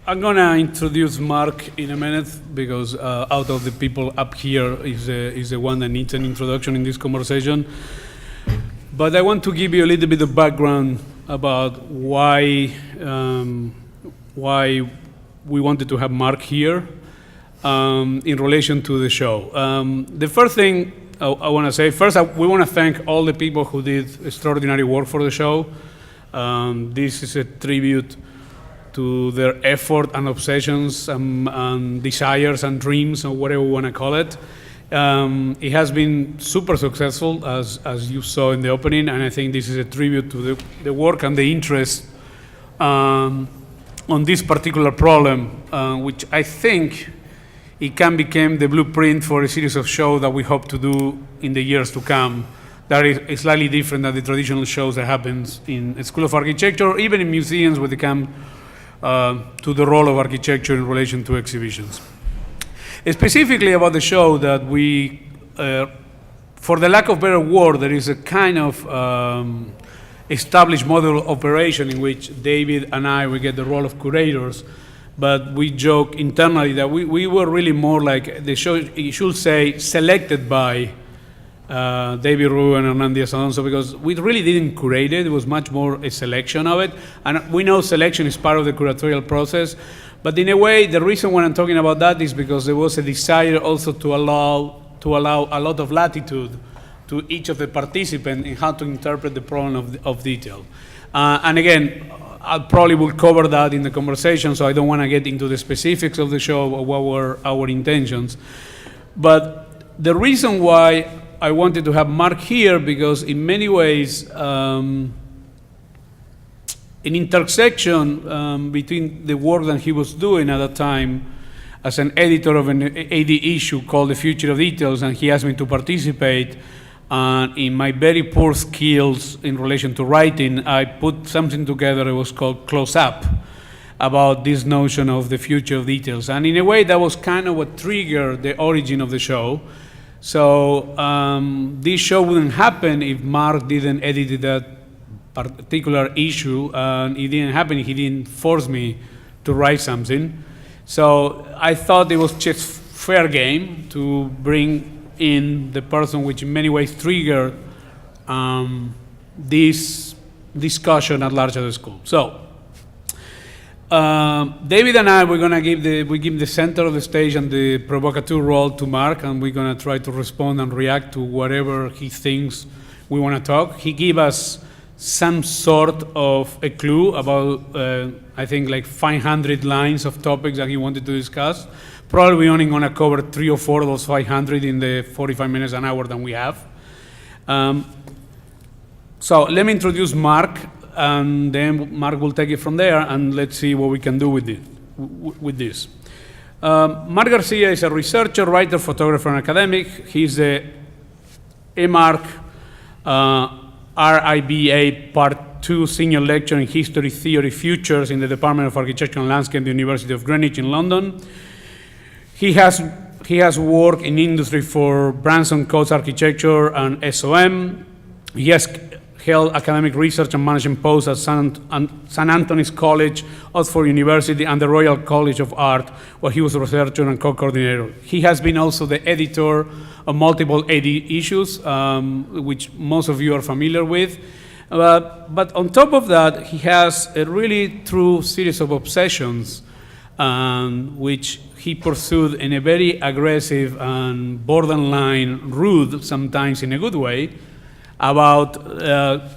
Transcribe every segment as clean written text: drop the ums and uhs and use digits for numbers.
I'm gonna introduce Mark in a minute because out of the people up here is the one that needs an introduction in this conversation. But I want to give you a little bit of background about why we wanted to have Mark here in relation to the show. The first thing I want to say, first we want to thank all the people who did extraordinary work for the show. This is a tribute to their effort and obsessions and desires and dreams, or whatever we want to call it. It has been super successful, as you saw in the opening, and I think this is a tribute to the work and the interest on this particular problem, which I think it can become the blueprint for a series of shows that we hope to do in the years to come. That is slightly different than the traditional shows that happens in a School of Architecture, or even in museums when they come to the role of architecture in relation to exhibitions. Specifically about the show that we, for the lack of better word, there is a kind of established model of operation in which David and I, we get the role of curators, but we joke internally that we were really more like the show, you should say, selected by David Rue and Hernan Alsonso, because we really didn't curate it. It was much more a selection of it. And we know selection is part of the curatorial process. But in a way, the reason why I'm talking about that is because there was a desire also to allow a lot of latitude to each of the participants in how to interpret the problem of detail. And again, I probably will cover that in the conversation, so I don't want to get into the specifics of the show or what were our intentions. But the reason why I wanted to have Mark here, because in many ways, an intersection between the work that he was doing at that time as an editor of an AD issue called The Future of Details, and he asked me to participate. And in my very poor skills in relation to writing, I put something together that was called Close Up, about this notion of the future of details. And in a way, that was kind of what triggered the origin of the show. So this show wouldn't happen if Mark didn't edit that particular issue, and it didn't happen if he didn't force me to write something. So I thought it was just fair game to bring in the person which in many ways triggered this discussion at large at the school. So David and I, we're gonna give the center of the stage and the provocateur role to Mark, and we're gonna try to respond and react to whatever he thinks we wanna talk. He gave us some sort of a clue about, I think, like 500 lines of topics that he wanted to discuss. Probably we're only gonna cover 3 or 4 of those 500 in the 45 minutes, an hour that we have. So let me introduce Mark, and then Mark will take it from there, and let's see what we can do with this. Mark Garcia is a researcher, writer, photographer, and academic. He's the MArch RIBA Part 2 Senior Lecturer in History, Theory, Futures in the Department of Architecture and Landscape at the University of Greenwich in London. He has worked in industry for Branson Coats Architecture and SOM. He has held academic research and management posts at St. Anthony's College, Oxford University, and the Royal College of Art, where he was a researcher and co-coordinator. He has been also the editor of multiple AD issues, which most of you are familiar with. But on top of that, he has a really true series of obsessions, which he pursued in a very aggressive and borderline rude, sometimes in a good way, about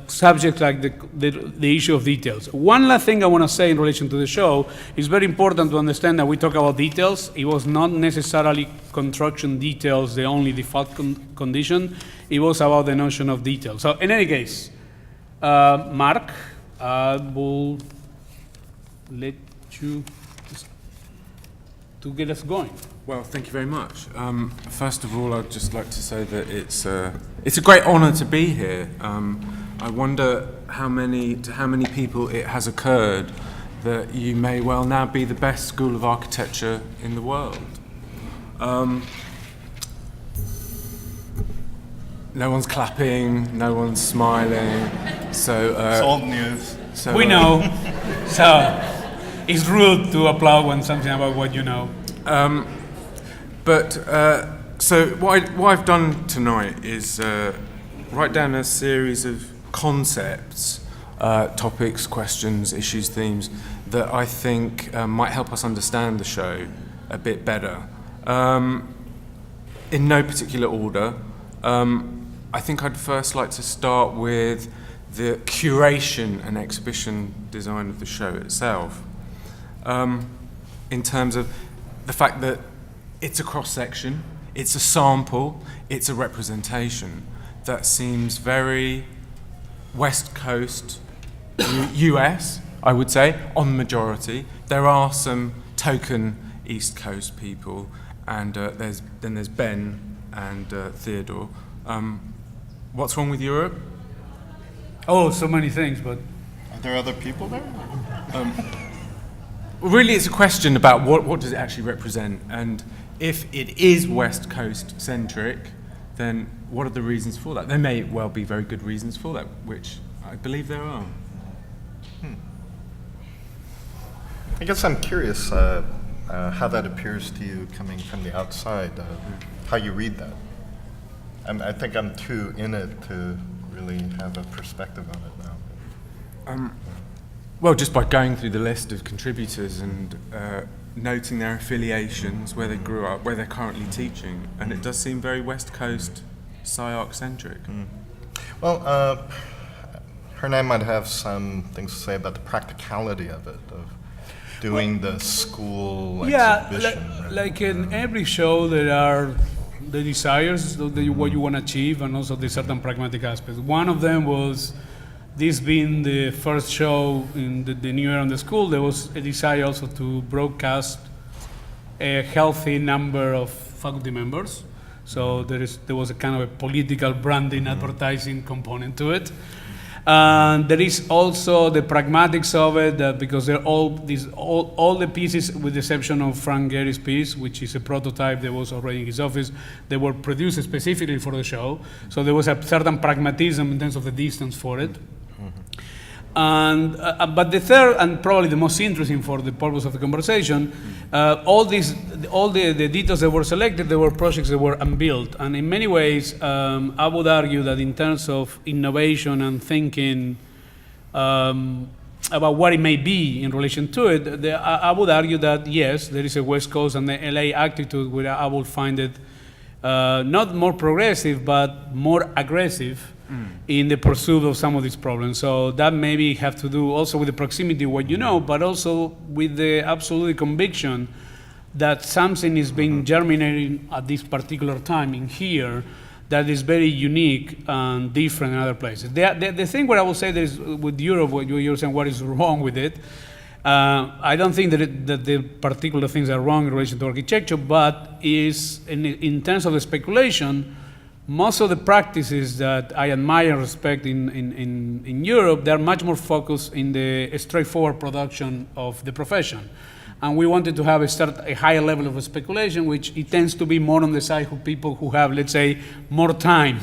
subjects like the issue of details. One last thing I want to say in relation to the show, it's very important to understand that we talk about details. It was not necessarily construction details the only default condition. It was about the notion of detail. So in any case, Mark, I will let you to get us going. Well, thank you very much. First of all, I'd just like to say that it's a great honor to be here. I wonder how many people it has occurred that you may well now be the best school of architecture in the world. No one's clapping, no one's smiling. So it's old news. We know. So it's rude to applaud when something about what you know. So what I've done tonight is write down a series of concepts, topics, questions, issues, themes that I think might help us understand the show a bit better. In no particular order, I think I'd first like to start with the curation and exhibition design of the show itself, in terms of the fact that it's a cross-section, it's a sample, it's a representation that seems very West Coast, US, I would say, on the majority. There are some token East Coast people, and there's Ben and Theodore. What's wrong with Europe? Oh, so many things, but Are there other people there? Really, it's a question about what does it actually represent, and if it is West Coast centric, then what are the reasons for that? There may well be very good reasons for that, which I believe there are. I guess I'm curious how that appears to you coming from the outside, how you read that. I think I'm too in it to really have a perspective on it now. Well, just by going through the list of contributors and noting their affiliations, where they grew up, where they're currently teaching, and it does seem very West Coast SCI-Arc centric. Well, Hernan might have some things to say about the practicality of it, of doing the school exhibition. Like in every show, there are the desires, what you want to achieve, and also the certain pragmatic aspects. One of them was this being the first show in the new era in the school. There was a desire also to broadcast a healthy number of faculty members. So there was a kind of a political branding, advertising component to it. And there is also the pragmatics of it, because they're all the pieces, with the exception of Frank Gehry's piece, which is a prototype that was already in his office, they were produced specifically for the show. So there was a certain pragmatism in terms of the distance for it. And but the third, and probably the most interesting for the purpose of the conversation, all the details that were selected, they were projects that were unbuilt. And in many ways, I would argue that in terms of innovation and thinking about what it may be in relation to it, I would argue that yes, there is a West Coast and the LA attitude where I would find it not more progressive, but more aggressive in the pursuit of some of these problems. So that maybe have to do also with the proximity of what you know, but also with the absolute conviction that something is being germinating at this particular time in here that is very unique and different in other places. The thing where I will say that is with Europe, what you're saying, what is wrong with it, I don't think that the particular things are wrong in relation to architecture, but is in terms of the speculation, most of the practices that I admire and respect in Europe, they're much more focused in the straightforward production of the profession. And we wanted to have a higher level of speculation, which it tends to be more on the side of people who have, let's say, more time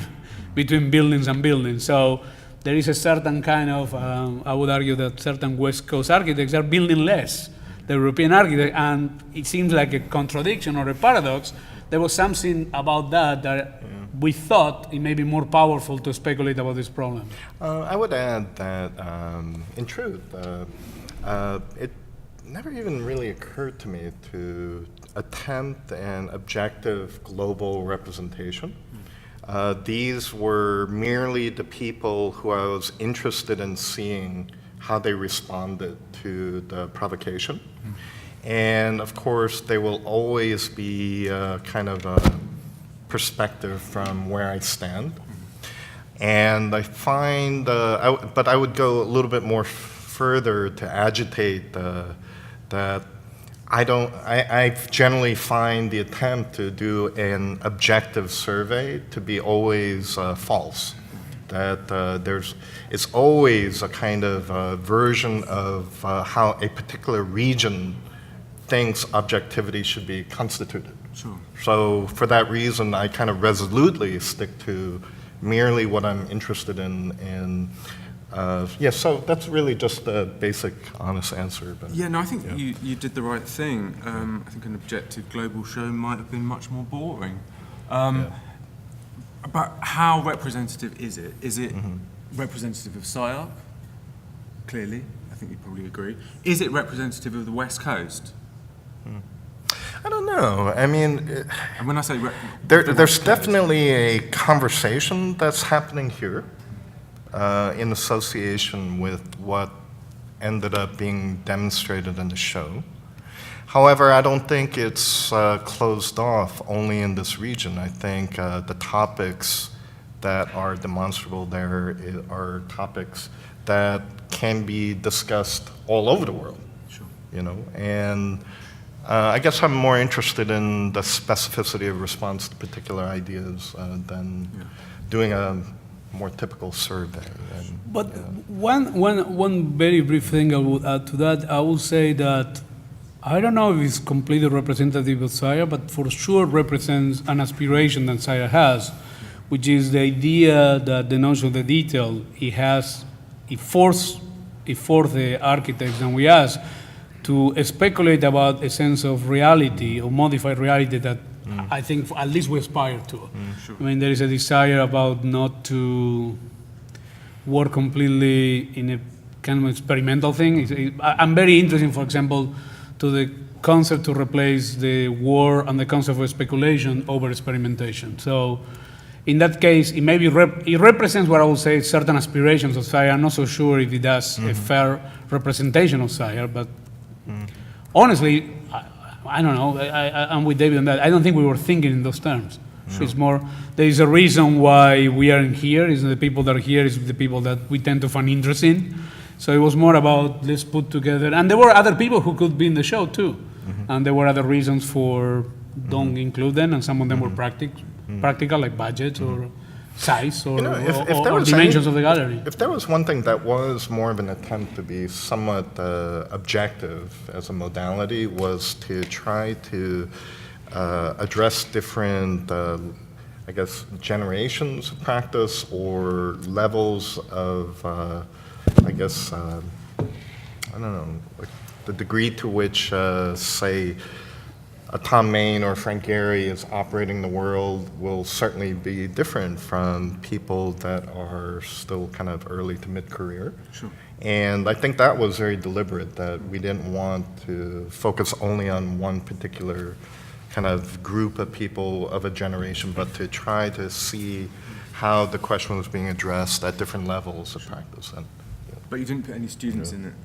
between buildings and buildings. So there is a certain kind of, I would argue that certain West Coast architects are building less than European architects, and it seems like a contradiction or a paradox. There was something about that we thought it may be more powerful to speculate about this problem. I would add that, in truth, it never even really occurred to me to attempt an objective global representation. These were merely the people who I was interested in seeing how they responded to the provocation. And of course, they will always be kind of a perspective from where I stand. And I find, but I would go a little bit more further to agitate that I generally find the attempt to do an objective survey to be always false. That it's always a kind of version of how a particular region thinks objectivity should be constituted. Sure. So for that reason, I kind of resolutely stick to merely what I'm interested in Yeah, so that's really just a basic, honest answer. But Yeah, no, I think you did the right thing. I think an objective global show might have been much more boring. But how representative is it? Is it representative of SCI-Arc? Clearly, I think you probably agree. Is it representative of the West Coast? I don't know. I mean, And when I say there's definitely a conversation that's happening here in association with what ended up being demonstrated in the show. However, I don't think it's closed off only in this region. I think the topics that are demonstrable there are topics that can be discussed all over the world. Sure. You know, and I guess I'm more interested in the specificity of response to particular ideas than doing a more typical survey. But one very brief thing I would add to that, I would say that I don't know if it's completely representative of SCI-Arc, but for sure represents an aspiration that SCI-Arc has, which is the idea that the notion of the detail, it forces the architects and we ask to speculate about a sense of reality or modified reality that I think at least we aspire to. Sure. I mean, there is a desire about not to work completely in a kind of experimental thing. I'm very interested, for example, to the concept to replace the war and the concept of speculation over experimentation. So in that case, it maybe it represents what I would say certain aspirations of SCI-Arc. I'm not so sure if it does a fair representation of SCI-Arc, but honestly, I don't know. I'm with David on that. I don't think we were thinking in those terms. Sure. It's more, there is a reason why we are in here. Is the people that are here is the people that we tend to find interesting. So it was more about let's put together, and there were other people who could be in the show too, and there were other reasons for don't include them, and some of them were practical, like budgets or size or, or dimensions of the gallery. If there was one thing that was more of an attempt to be somewhat objective as a modality, was to try to address different, I guess, generations of practice or levels of, I guess, I don't know, like the degree to which, say, a Tom Main or Frank Gehry is operating the world will certainly be different from people that are still kind of early to mid-career. Sure. And I think that was very deliberate, that we didn't want to focus only on one particular kind of group of people of a generation, but to try to see how the question was being addressed at different levels of practice. And, But you didn't put any students in it?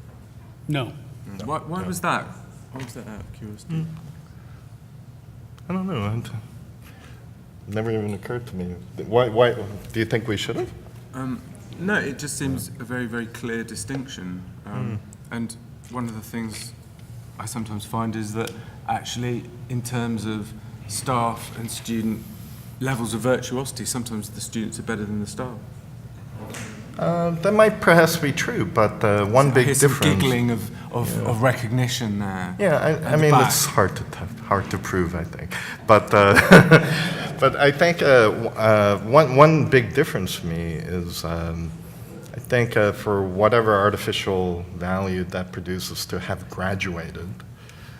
No. Why was that? Why was that out of curiosity? I don't know. It never even occurred to me. Why do you think we should have? No, it just seems a very, very clear distinction. And one of the things I sometimes find is that actually, in terms of staff and student levels of virtuosity, sometimes the students are better than the staff. That might perhaps be true, but one big Some difference. giggling of recognition there. Yeah, I mean, it's hard to prove, I think. But but I think one big difference for me is I think for whatever artificial value that produces to have graduated,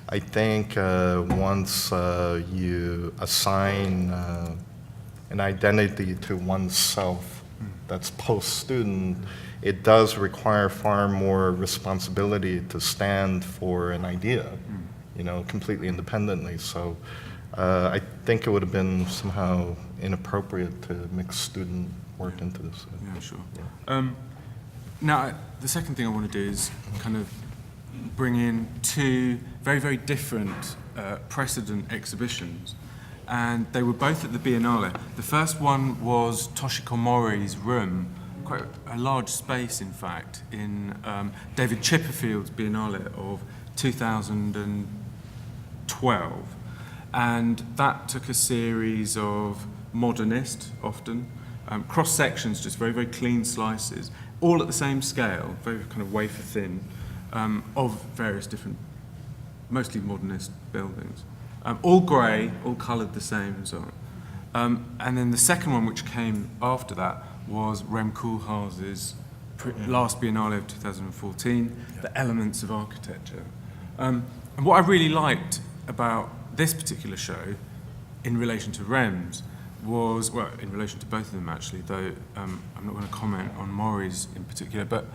I think once you assign an identity to oneself that's post-student, it does require far more responsibility to stand for an idea, completely independently. So I think it would have been somehow inappropriate to mix student work into this. Yeah, sure. Yeah. Now, the second thing I want to do is kind of bring in two very, very different precedent exhibitions. And they were both at the Biennale. The first one was Toshiko Mori's room, quite a large space, in fact, in David Chipperfield's Biennale of 2012. And that took a series of modernist, often, cross-sections, just very, very clean slices, all at the same scale, very kind of wafer-thin, of various different, mostly modernist buildings. All grey, all coloured the same and so on. And then the second one, which came after that, was Rem Koolhaas's last Biennale of 2014, the elements of architecture. And what I really liked about this particular show in relation to REMS was, well, in relation to both of them actually, though I'm not going to comment on Maury's in particular, but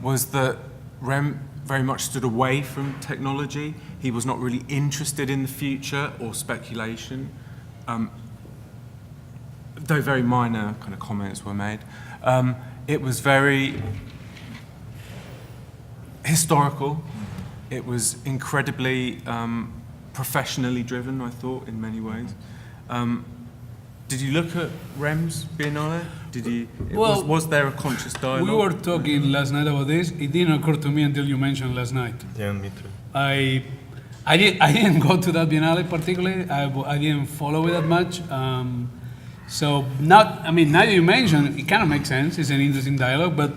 was that Rem very much stood away from technology. He was not really interested in the future or speculation, though very minor kind of comments were made. It was very historical. It was incredibly professionally driven, I thought, in many ways. Did you look at Rem's Biennale? Did you? Was there a conscious dialogue? We were talking last night about this. It didn't occur to me until you mentioned last night. Yeah, me too. I didn't go to that Biennale particularly. I didn't follow it that much. So now that you mentioned, it kind of makes sense. It's an interesting dialogue, but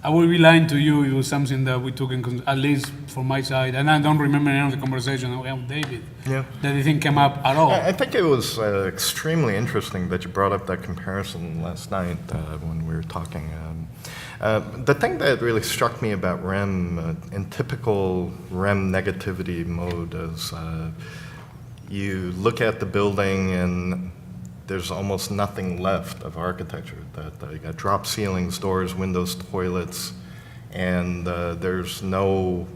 I will be lying to you. It was something that we took in, at least from my side, and I don't remember any of the conversation that we had with David. Yeah. That it didn't come up at all. I think it was extremely interesting that you brought up that comparison last night when we were talking. The thing that really struck me about REM, in typical REM negativity mode, is you look at the building and there's almost nothing left of architecture. That you got drop ceilings, doors, windows, toilets, and there's no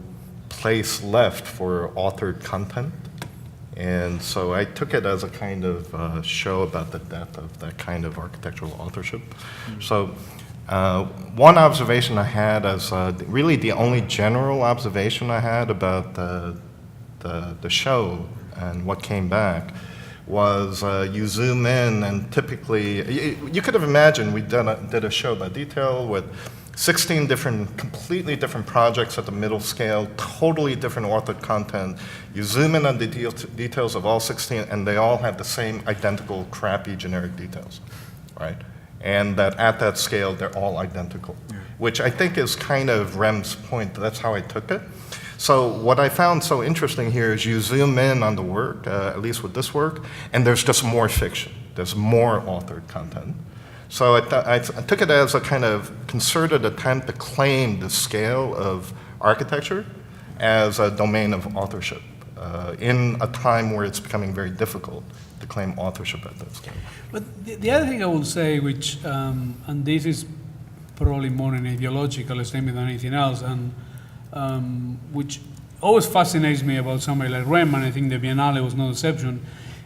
place left for authored content. And so I took it as a kind of show about the death of that kind of architectural authorship. Mm-hmm. So one observation I had as really the only general observation I had about the show and what came back was you zoom in and typically, you could have imagined we did a show by detail with 16 completely different projects at the middle scale, totally different authored content. You zoom in on the details of all 16 and they all have the same identical crappy generic details, right? And that at that scale, they're all identical, which I think is kind of Rem's point. That's how I took it. So what I found so interesting here is you zoom in on the work, at least with this work, and there's just more fiction. There's more authored content. So I took it as a kind of concerted attempt to claim the scale of architecture as a domain of authorship in a time where it's becoming very difficult to claim authorship at that scale. But the other thing I will say, which, and this is probably more an ideological statement than anything else, and which always fascinates me about somebody like Rem, and I think the Biennale was no exception,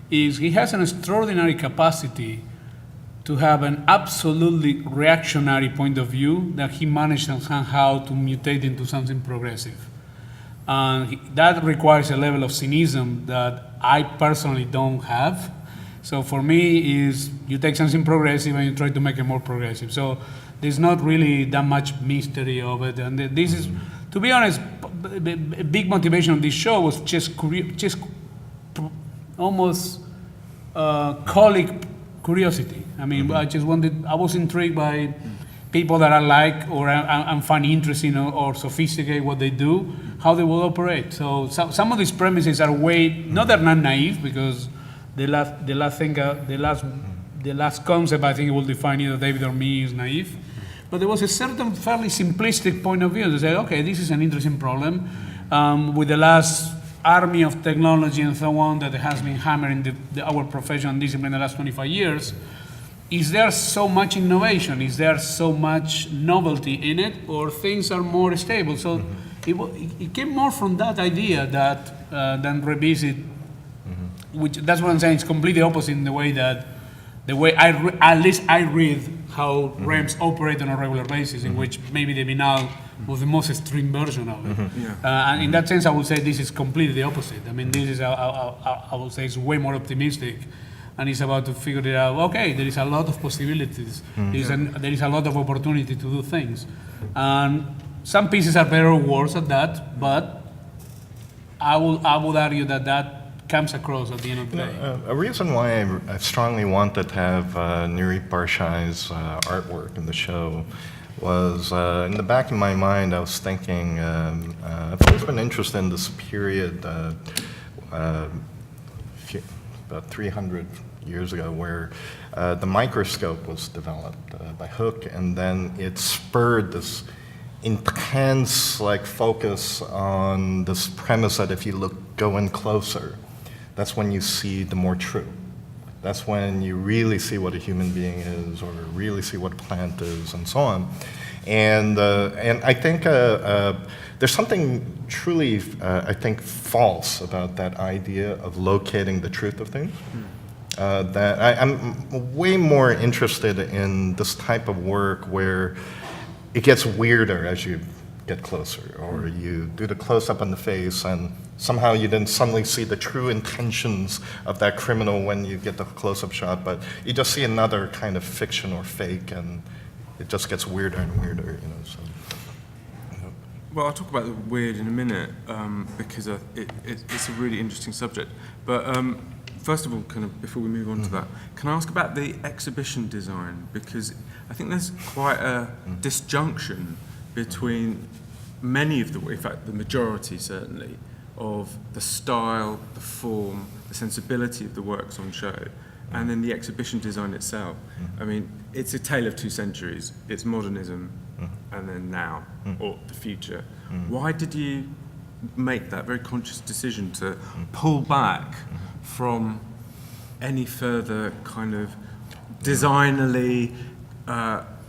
is he has an extraordinary capacity to have an absolutely reactionary point of view that he managed somehow to mutate into something progressive. And that requires a level of cynicism that I personally don't have. So for me, is you take something progressive and you try to make it more progressive. So there's not really that much mystery of it. And this is, to be honest, a big motivation of this show was just almost colic curiosity. I mean, I was intrigued by people that I like or I find interesting or sophisticated what they do, how they will operate. So some of these premises are not they're not naive, because the last concept I think it will define either David or me is naive. But there was a certain fairly simplistic point of view to say, okay, this is an interesting problem. With the last army of technology and so on that has been hammering our profession and discipline in the last 25 years, is there so much innovation? Is there so much novelty in it, or things are more stable? So it came more from that idea than revisit, which that's what I'm saying. It's completely opposite in the way at least I read how REMs operate on a regular basis, in which maybe the Biennale was the most extreme version of it. And in that sense, I would say this is completely the opposite. I mean, this is, I would say, it's way more optimistic, and it's about to figure it out. Okay, there is a lot of possibilities. There is a lot of opportunity to do things, and some pieces are better or worse at that. But I would argue that comes across at the end of the day. A reason why I strongly wanted to have Nuri Barshai's artwork in the show was, in the back of my mind, I was thinking, I've always been interested in this period, about 300 years ago, where the microscope was developed by Hooke, and then it spurred this intense focus on this premise that if you go in closer, that's when you see the more true. That's when you really see what a human being is, or really see what a plant is, and so on. And I think there's something truly, I think, false about that idea of locating the truth of things. That I'm way more interested in this type of work where it gets weirder as you get closer, or you do the close-up on the face, and somehow you then suddenly see the true intentions of that criminal when you get the close-up shot, but you just see another kind of fiction or fake, and it just gets weirder and weirder, So. Well, I'll talk about the weird in a minute, because it's a really interesting subject. But first of all, kind of before we move on to that, can I ask about the exhibition design? Because I think there's quite a disjunction between many of in fact, the majority certainly, of the style, the form, the sensibility of the works on show, and then the exhibition design itself. I mean, it's a tale of two centuries. It's modernism and then now, or the future. Why did you make that very conscious decision to pull back from any further kind of designerly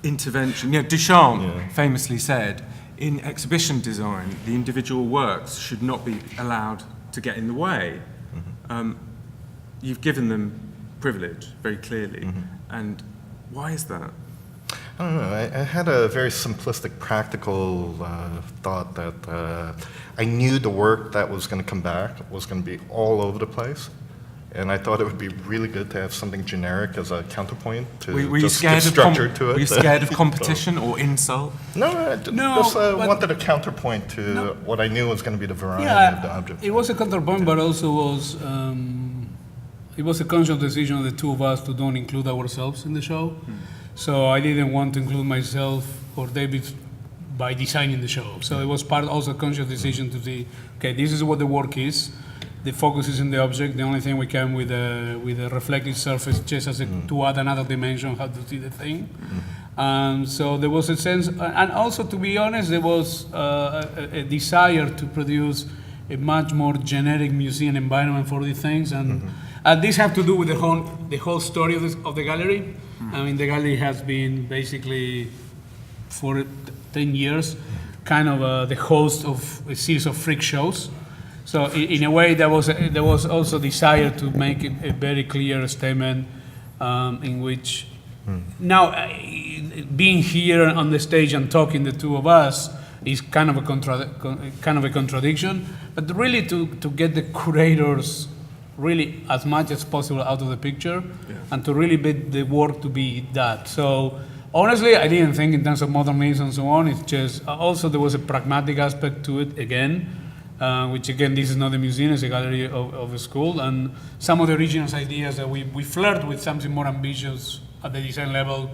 intervention? Duchamp famously said, in exhibition design, the individual works should not be allowed to get in the way. You've given them privilege, very clearly. And why is that? I don't know. I had a very simplistic, practical thought that I knew the work that was going to come back was going to be all over the place. And I thought it would be really good to have something generic as a counterpoint to were just give structure to it. Were you scared of competition or insult? No, I just wanted a counterpoint to what I knew was going to be the variety of the object. It was a counterpoint, but also was it was a conscious decision of the two of us to don't include ourselves in the show. So I didn't want to include myself or David by designing the show. So it was also a conscious decision to see, okay, this is what the work is. The focus is in the object. The only thing we can with a reflective surface just as to add another dimension how to see the thing. So there was a sense, and also to be honest, there was a desire to produce a much more generic museum environment for these things, and this have to do with the whole story of the gallery. I mean, the gallery has been basically for 10 years kind of the host of a series of freak shows. So in a way, there was also desire to make a very clear statement in which now being here on the stage and talking the two of us is kind of a contradiction, but really to get the curators really as much as possible out of the picture and to really be the work to be that. So honestly, I didn't think in terms of modernism and so on. It's just also there was a pragmatic aspect to it again. Which again, this is not a museum, it's a gallery of a school, and some of the original ideas that we flirt with something more ambitious at the design level.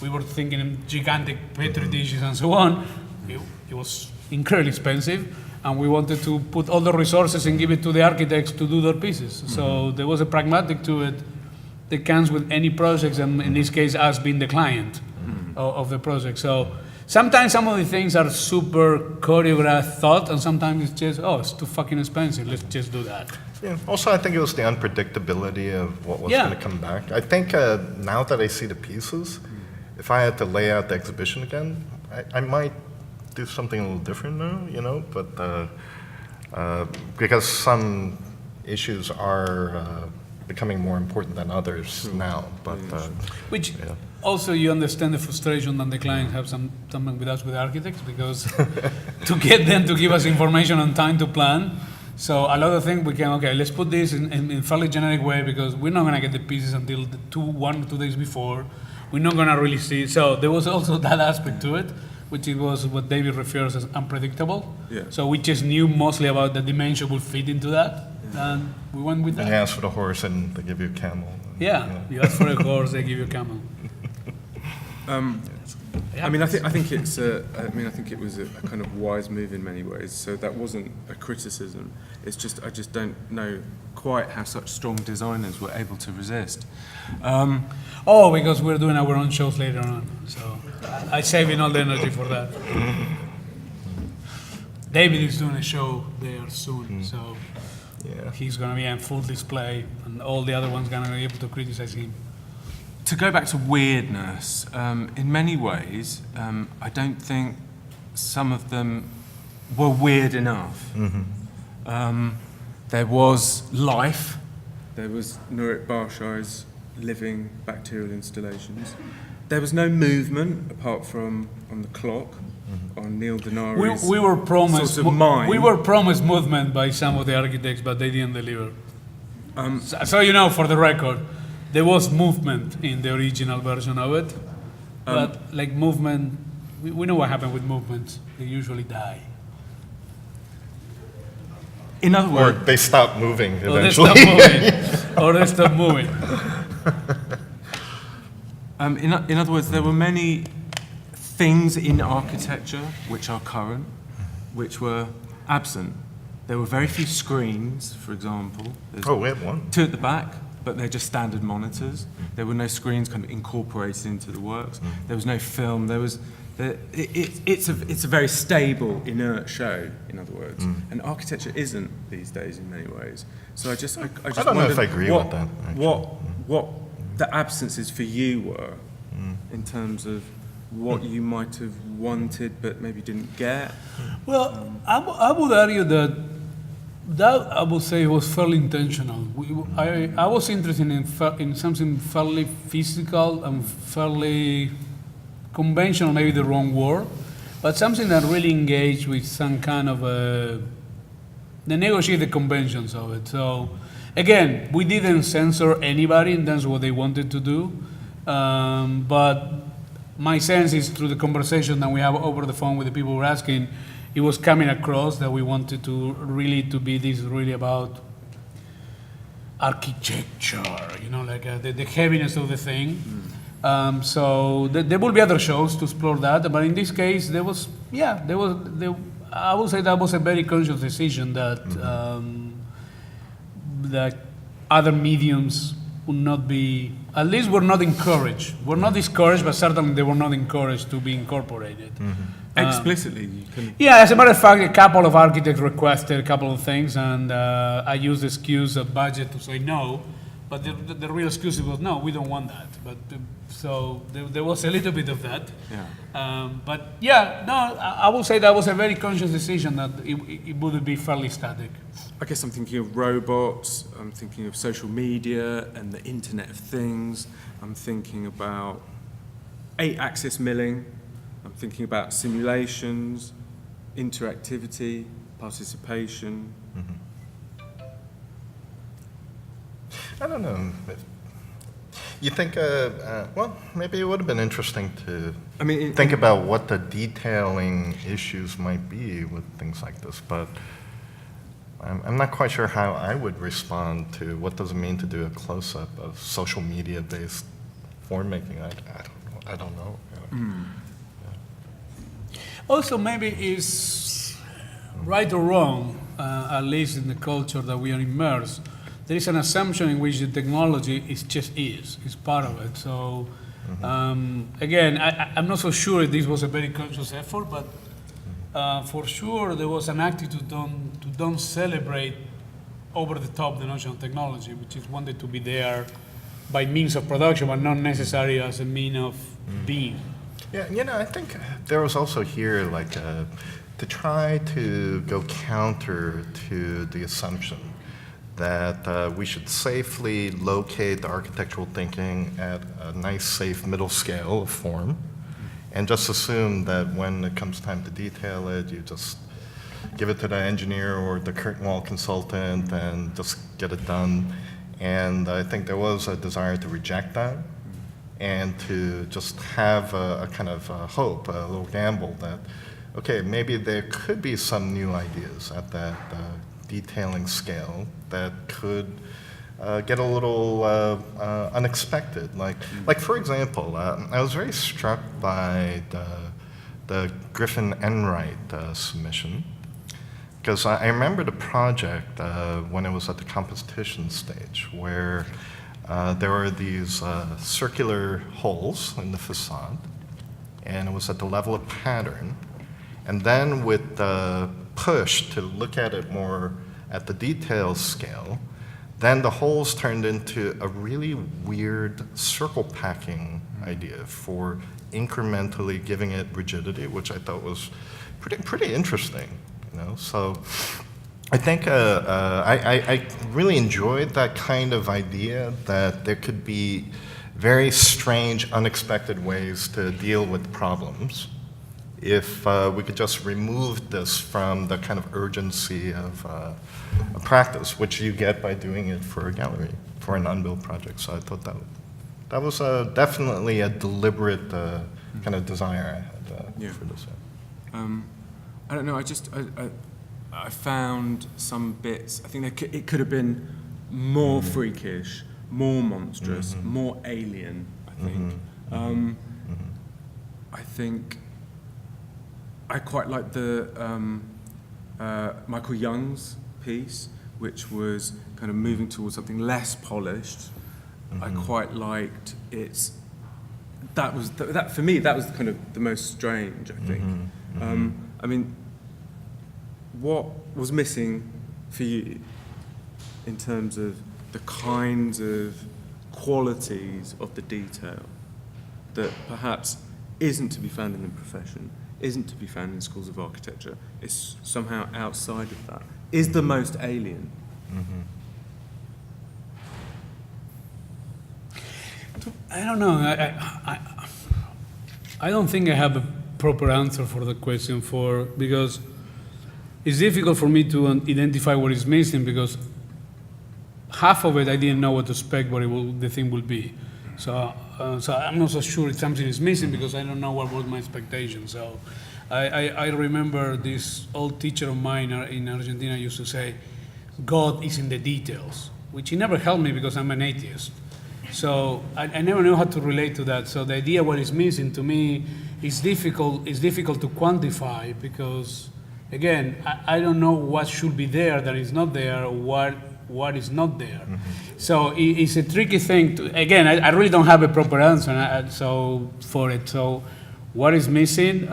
We were thinking in gigantic petri dishes and so on. It was incredibly expensive, and we wanted to put all the resources and give it to the architects to do their pieces. So there was a pragmatic to it that comes with any projects, and in this case, us being the client of the project. So sometimes some of the things are super choreographed thought, and sometimes it's just, it's too fucking expensive, let's just do that. Yeah. Also, I think it was the unpredictability of what was going to come back. I think now that I see the pieces, if I had to lay out the exhibition again, I might do something a little different now, but because some issues are becoming more important than others now. But also, you understand the frustration that the clients have something with us, with architects, because to get them to give us information on time to plan. So a lot of things we can, let's put this in a fairly generic way, because we're not going to get the pieces until 1 or 2 days before. We're not going to really see. So there was also that aspect to it, which it was what David refers as unpredictable. Yeah. So we just knew mostly about the dimension would fit into that, and we went with that. You ask for the horse and they give you a camel. Yeah. You ask for a horse, they give you a camel. I mean, I think it's I think it was a kind of wise move in many ways. So that wasn't a criticism. It's just I just don't know quite how such strong designers were able to resist. Because we're doing our own shows later on, so I'm saving all the energy for that. David is doing a show there soon, so he's going to be on full display, and all the other ones going to be able to criticize him. To go back to weirdness, in many ways, I don't think some of them were weird enough. There was life. There was Nurit Barshai's living bacterial installations. There was no movement apart from on the clock, on Neil Denari's We were promised sort of mind. we were promised movement by some of the architects, but they didn't deliver. So you know, for the record, there was movement in the original version of it, but like movement, we know what happened with movements. They usually die. In other Or words, they stop moving Or they eventually. stop moving. Or they stop moving. in other words, there were many things in architecture which are current, which were absent. There were very few screens, for example. There's Oh, we have one. 2 at the back, but they're just standard monitors. There were no screens kind of incorporated into the works. There was no film. It's a very stable, inert show, in other words. And architecture isn't these days in many ways. So I just I don't know if I agree with that, actually. What the absences for you were in terms of what you might have wanted but maybe didn't get. Well, I would argue that I would say was fairly intentional. I was interested in something fairly physical and fairly conventional, maybe the wrong word, but something that really engaged with some kind of they negotiate the conventions of it. So again, we didn't censor anybody in terms of what they wanted to do, but my sense is through the conversation that we have over the phone with the people who were asking, it was coming across that we wanted to be this really about architecture, like the heaviness of the thing. So there will be other shows to explore that, but in this case, I would say that was a very conscious decision that that other mediums would not be, at least were not encouraged. Were not discouraged, but certainly they were not encouraged to be incorporated. Explicitly, you can. Yeah, as a matter of fact, a couple of architects requested a couple of things, and I used the excuse of budget to say no, but the real excuse was no, we don't want that. But so there was a little bit of that. Yeah. But yeah, no, I would say that was a very conscious decision that it would be fairly static. I guess I'm thinking of robots, I'm thinking of social media and the Internet of Things, I'm thinking about 8-axis milling, I'm thinking about simulations, interactivity, participation. I don't know. You think, well, maybe it would have been interesting to think about what the detailing issues might be with things like this, but I'm not quite sure how I would respond to what does it mean to do a close-up of social media-based form making. I don't know. Also, maybe it's right or wrong, at least in the culture that we are immersed, there is an assumption in which the technology is part of it. So, again, I'm not so sure if this was a very conscious effort, but for sure there was an attitude to don't celebrate over the top the notion of technology, which is wanted to be there by means of production, but not necessarily as a mean of being. Yeah, I think there was also here like to try to go counter to the assumption that we should safely locate the architectural thinking at a nice, safe middle scale of form, and just assume that when it comes time to detail it, you just give it to the engineer or the curtain wall consultant and just get it done. And I think there was a desire to reject that and to just have a kind of hope, a little gamble that, okay, maybe there could be some new ideas at that detailing scale that could get a little unexpected. Like for example, I was very struck by the Griffin Enright submission, because I remember the project when it was at the competition stage, where there were these circular holes in the facade, and it was at the level of pattern. And then with the push to look at it more at the detail scale, then the holes turned into a really weird circle packing idea for incrementally giving it rigidity, which I thought was pretty interesting. So I think I really enjoyed that kind of idea, that there could be very strange, unexpected ways to deal with problems if we could just remove this from the kind of urgency of a practice, which you get by doing it for a gallery, for an unbuilt project. So I thought that was definitely a deliberate kind of desire I had for this. I don't know. I found some bits. I think it could have been more freakish, more monstrous, more alien. I think. I think I quite like the Michael Young's piece, which was kind of moving towards something less polished. I quite liked its. That for me, that was kind of the most strange. I think. I mean, what was missing for you in terms of the kinds of qualities of the detail that perhaps isn't to be found in the profession, isn't to be found in schools of architecture, is somehow outside of that, is the most alien? I don't know. I don't think I have a proper answer for the question, because it's difficult for me to identify what is missing, because half of it I didn't know what to expect the thing will be. So I'm not so sure if something is missing, because I don't know what was my expectation. So I remember this old teacher of mine in Argentina used to say, God is in the details, which he never helped me because I'm an atheist. So I never knew how to relate to that. So the idea what is missing to me is difficult to quantify, because again, I don't know what should be there that is not there, or what is not there. So it's a tricky thing. Again, I really don't have a proper answer for it. So what is missing?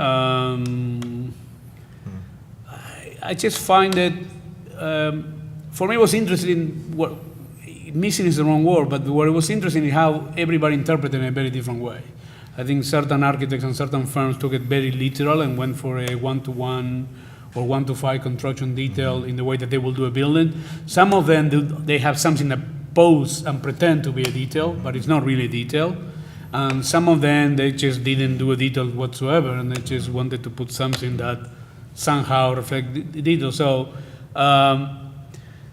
I just find that, for me, it was interesting. Missing is the wrong word, but what was interesting is how everybody interpreted it in a very different way. I think certain architects and certain firms took it very literal and went for a 1-to-1 or 1-to-5 construction detail in the way that they will do a building. Some of them, they have something that pose and pretend to be a detail, but it's not really a detail. And some of them, they just didn't do a detail whatsoever, and they just wanted to put something that somehow reflects the detail.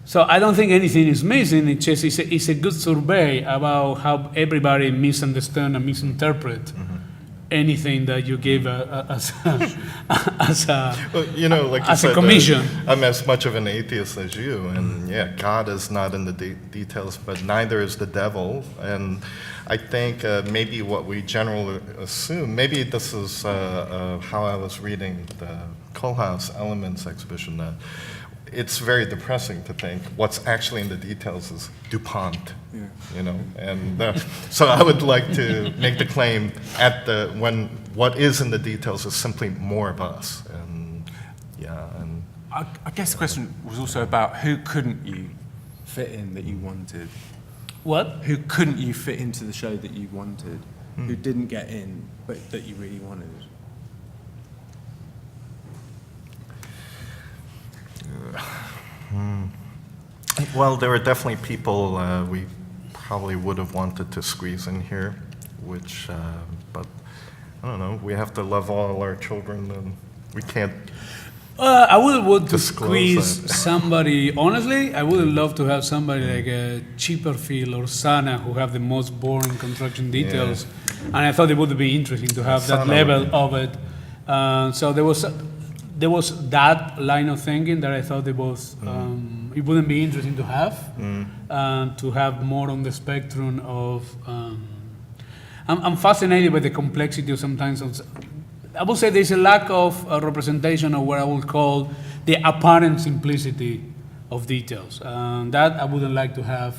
So I don't think anything is missing. It's just it's a good survey about how everybody misunderstands and misinterpret anything that you give as a commission. I'm as much of an atheist as you, and God is not in the details, but neither is the devil. And I think maybe what we generally assume, maybe this is how I was reading the Kohlhaas Elements exhibition, that it's very depressing to think what's actually in the details is DuPont, and so I would like to make the claim when what is in the details is simply more of us, and I guess the question was also about who couldn't you fit in that you wanted? What? Who couldn't you fit into the show that you wanted? Who didn't get in but that you really wanted? Well, there were definitely people we probably would have wanted to squeeze in here, but I don't know. We have to love all our children, and we can't. I would want to squeeze somebody. Honestly, I would love to have somebody like a Chipperfield or Sana, who have the most boring construction details, and I thought it would be interesting to have that level of it. So there was that line of thinking that I thought it was it wouldn't be interesting to have more on the spectrum of. I'm fascinated by the complexity of sometimes. I would say there's a lack of representation of what I would call the apparent simplicity of details. That I wouldn't like to have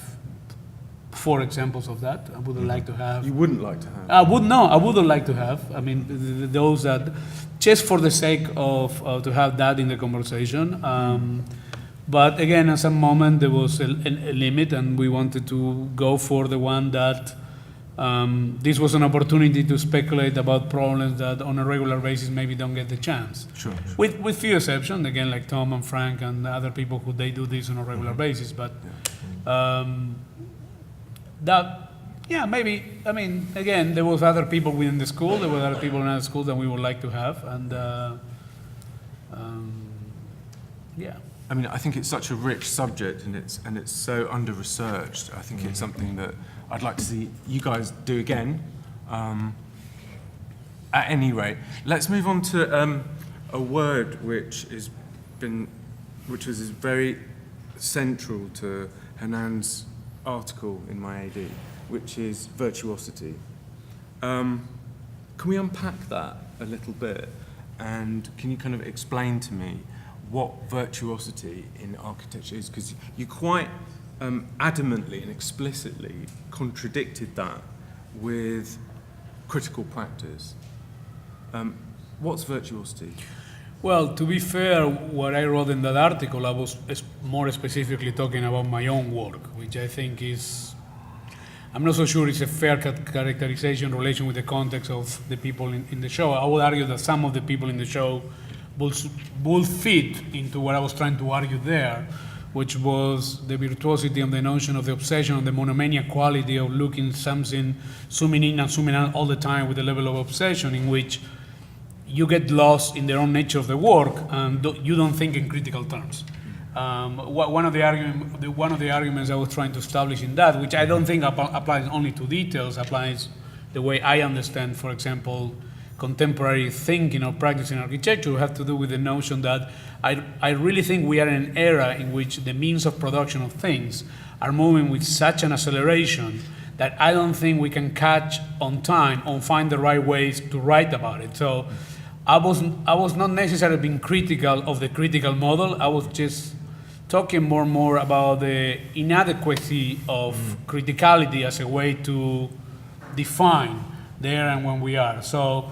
4 examples of that. I wouldn't like to have. You wouldn't like to have? I wouldn't like to have. I mean, those that, just for the sake of to have that in the conversation. But again, at some moment there was a limit, and we wanted to go for the one that this was an opportunity to speculate about problems that on a regular basis maybe don't get the chance. Sure. With few exceptions, again, like Tom and Frank and other people who they do this on a regular basis. But maybe, I mean, again, there was other people within the school, there were other people in other schools that we would like to have, and I mean, I think it's such a rich subject, and it's so under-researched. I think it's something that I'd like to see you guys do again. At any rate, let's move on to a word which was very central to Hernan's article in my AD, which is virtuosity. Can we unpack that a little bit, and can you kind of explain to me what virtuosity in architecture is? Because you quite adamantly and explicitly contradicted that with critical practice. What's virtuosity? well, to be fair, what I wrote in that article, I was more specifically talking about my own work, which I think is, I'm not so sure it's a fair characterization in relation with the context of the people in the show. I would argue that some of the people in the show will fit into what I was trying to argue there, which was the virtuosity and the notion of the obsession and the monomania quality of looking something, zooming in and zooming out all the time with a level of obsession in which you get lost in the own nature of the work and you don't think in critical terms. One of the arguments I was trying to establish in that, which I don't think applies only to details, applies the way I understand, for example, contemporary thinking or practice in architecture, have to do with the notion that I really think we are in an era in which the means of production of things are moving with such an acceleration that I don't think we can catch on time or find the right ways to write about it. So I was not necessarily being critical of the critical model. I was just talking more and more about the inadequacy of criticality as a way to define there and when we are. So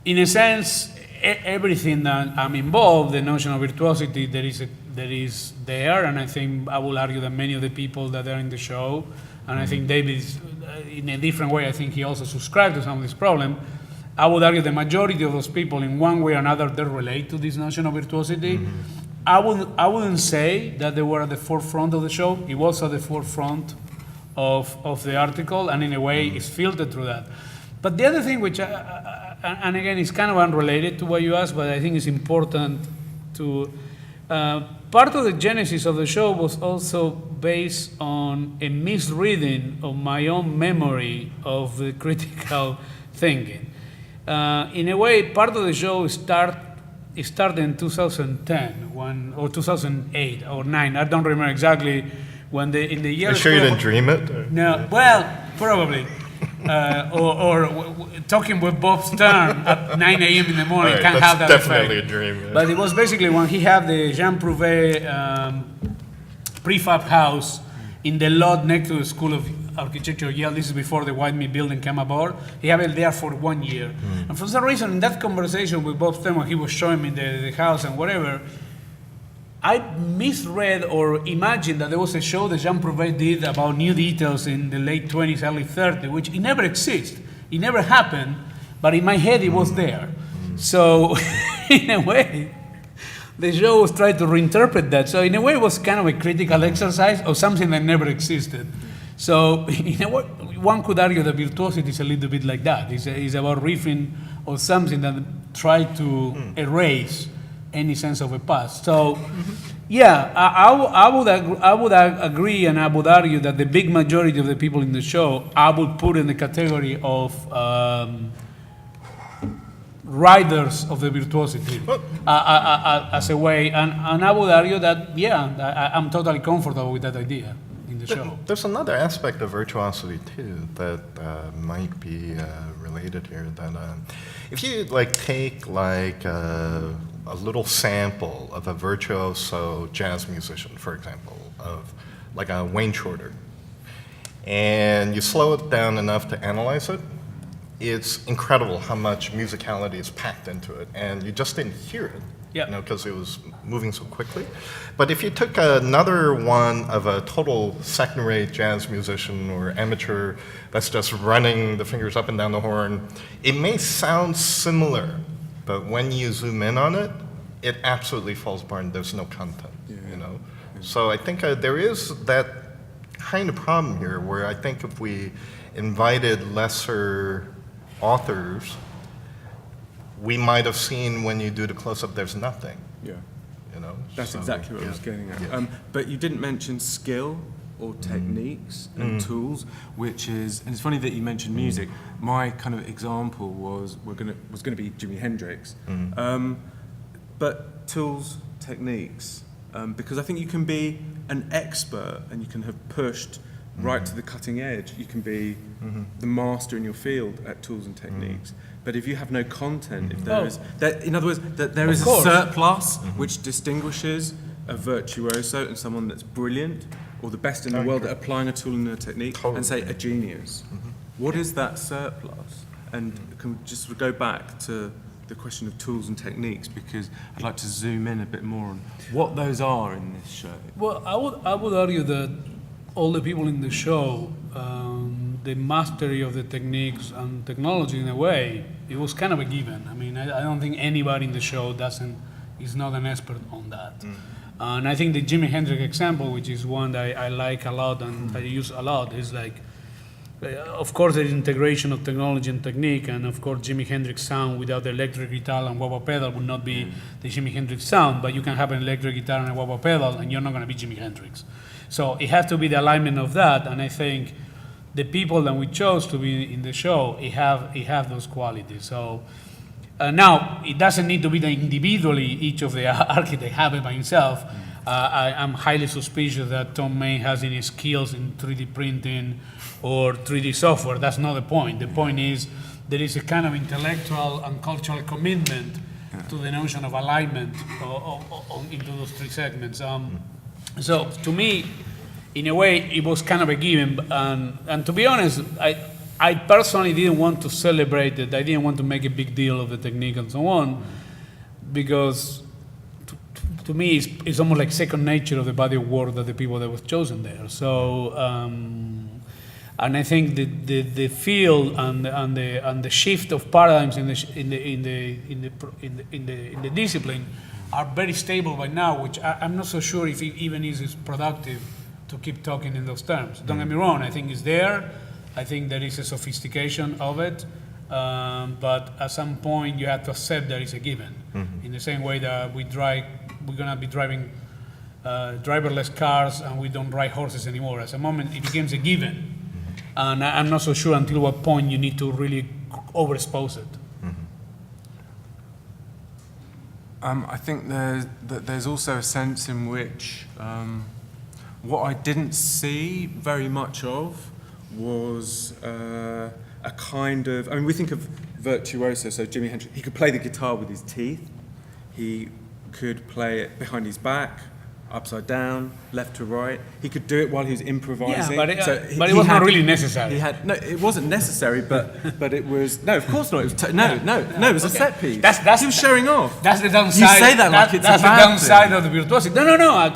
in a sense, everything that I'm involved, the notion of virtuosity, there is there, and I think I will argue that many of the people that are in the show, and I think David is, in a different way, I think he also subscribed to some of this problem. I would argue the majority of those people, in one way or another, they relate to this notion of virtuosity. I wouldn't say that they were at the forefront of the show. It was at the forefront of the article, and in a way, it's filtered through that. But the other thing, which, and again, it's kind of unrelated to what you asked, but I think it's important to, part of the genesis of the show was also based on a misreading of my own memory of the critical thinking. In a way, part of the show started in 2010, or 2008 or 9. I don't remember exactly when in the year. Are you sure you didn't dream it? Or? No, well, probably. Or talking with Bob Stern at 9 a.m. in the morning Right, can have that definitely effect. a dream. Yeah. But it was basically when he had the Jean Prouvé prefab house in the lot next to the School of Architecture of Yale. This is before the White Meat Building came aboard. He had it there for 1 year. And for some reason, in that conversation with Bob Stern, when he was showing me the house and whatever, I misread or imagined that there was a show that Jean Prouvé did about new details in the late 20s, early 30s, which it never existed. It never happened, but in my head it was there. So, in a way, the show was trying to reinterpret that. So, in a way, it was kind of a critical exercise of something that never existed. So, in a way, one could argue that virtuosity is a little bit like that. It's about riffing on something that tried to erase any sense of a past. So, yeah, I would agree, and I would argue that the big majority of the people in the show, I would put in the category of riders of the virtuosity as a way. And I would argue that, I'm totally comfortable with that idea in the show. There's another aspect of virtuosity too that might be related here. That if you take a little sample of a virtuoso jazz musician, for example, of like a Wayne Shorter, and you slow it down enough to analyze it, it's incredible how much musicality is packed into it, and you just didn't hear it, because it was moving so quickly. But if you took another one of a total second-rate jazz musician or amateur that's just running the fingers up and down the horn, it may sound similar, but when you zoom in on it, it absolutely falls apart and there's no content, So I think there is that kind of problem here where I think if we invited lesser authors, we might have seen when you do the close-up, there's nothing. Yeah. That's So, exactly what I was getting at. Yeah. But you didn't mention skill or techniques and tools, which is, and it's funny that you mentioned music. My kind of example was going to be Jimi Hendrix. But tools, techniques, because I think you can be an expert and you can have pushed right to the cutting edge. You can be the master in your field at tools and techniques. But if you have no content, if there is, in other words, that there is a surplus which distinguishes a virtuoso and someone that's brilliant or the best in the world at applying a tool and a technique, and say a genius. What is that surplus? And can we just go back to the question of tools and techniques, because I'd like to zoom in a bit more on what those are in this show. Well, I would argue that all the people in the show, the mastery of the techniques and technology in a way, it was kind of a given. I mean, I don't think anybody in the show is not an expert on that. And I think the Jimi Hendrix example, which is one that I like a lot and I use a lot, is like, of course, there is integration of technology and technique, and of course, Jimi Hendrix sound without the electric guitar and wah-wah pedal would not be the Jimi Hendrix sound, but you can have an electric guitar and a wah-wah pedal, and you're not going to be Jimi Hendrix. So it has to be the alignment of that, and I think the people that we chose to be in the show, it have those qualities. So now, it doesn't need to be that individually each of the architects have it by himself. I'm highly suspicious that Tom May has any skills in 3D printing or 3D software. That's not the point. The point is there is a kind of intellectual and cultural commitment to the notion of alignment into those three segments. So to me, in a way, it was kind of a given. And to be honest, I personally didn't want to celebrate it. I didn't want to make a big deal of the technique and so on, because to me, it's almost like second nature of the body of work that the people that was chosen there. So, and I think the field and the shift of paradigms in the discipline are very stable by now, which I'm not so sure if it even is productive to keep talking in those terms. Don't get me wrong, I think it's there. I think there is a sophistication of it, but at some point you have to accept that it's a given. In the same way that we're gonna be driving driverless cars and we don't ride horses anymore. At a moment it becomes a given. And I'm not so sure until what point you need to really overexpose it. I think there's also a sense in which what I didn't see very much of was a kind of, I mean, we think of virtuoso, so Jimi Hendrix, he could play the guitar with his teeth, he could play it behind his back, upside down, left to right. He could do it while he was improvising. Yeah, but it was not really necessary. No, it wasn't necessary, but it was. No, of course not. It was it was a set piece. He was showing off. That's the downside. You say that like it's a bad That's the downside thing. of the virtuosity. No.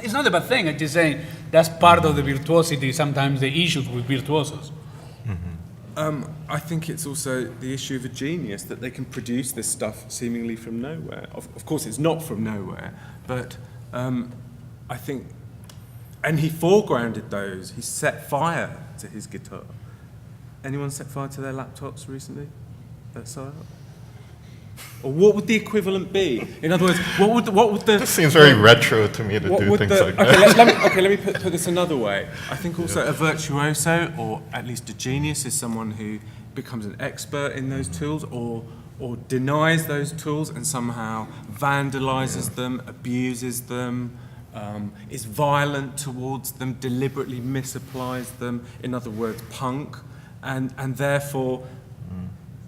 It's not a bad thing. I'm just saying that's part of the virtuosity. Sometimes the issues with virtuosos. I think it's also the issue of a genius that they can produce this stuff seemingly from nowhere. Of course, it's not from nowhere, but. I think, and he foregrounded those. He set fire to his guitar. Anyone set fire to their laptops recently? That side? Or what would the equivalent be? In other words, what would the? This seems very retro to me to do things like that. Okay, let me put this another way. I think also a virtuoso, or at least a genius, is someone who becomes an expert in those tools, or or denies those tools and somehow vandalizes them, abuses them, is violent towards them, deliberately misapplies them, in other words, punk, and therefore,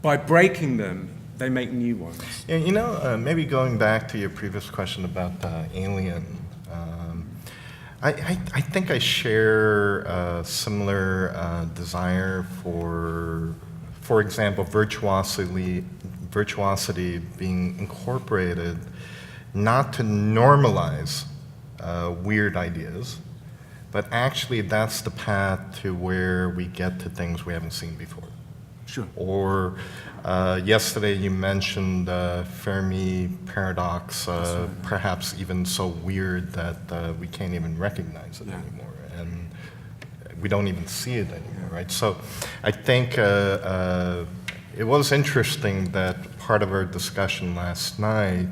by breaking them, they make new ones. Yeah, maybe going back to your previous question about Alien, I think I share a similar desire for example, virtuosity being incorporated not to normalize weird ideas, but actually that's the path to where we get to things we haven't seen before. Sure. Or yesterday you mentioned Fermi paradox, perhaps even so weird that we can't even recognize it anymore, and we don't even see it anymore, right? So I think it was interesting that part of our discussion last night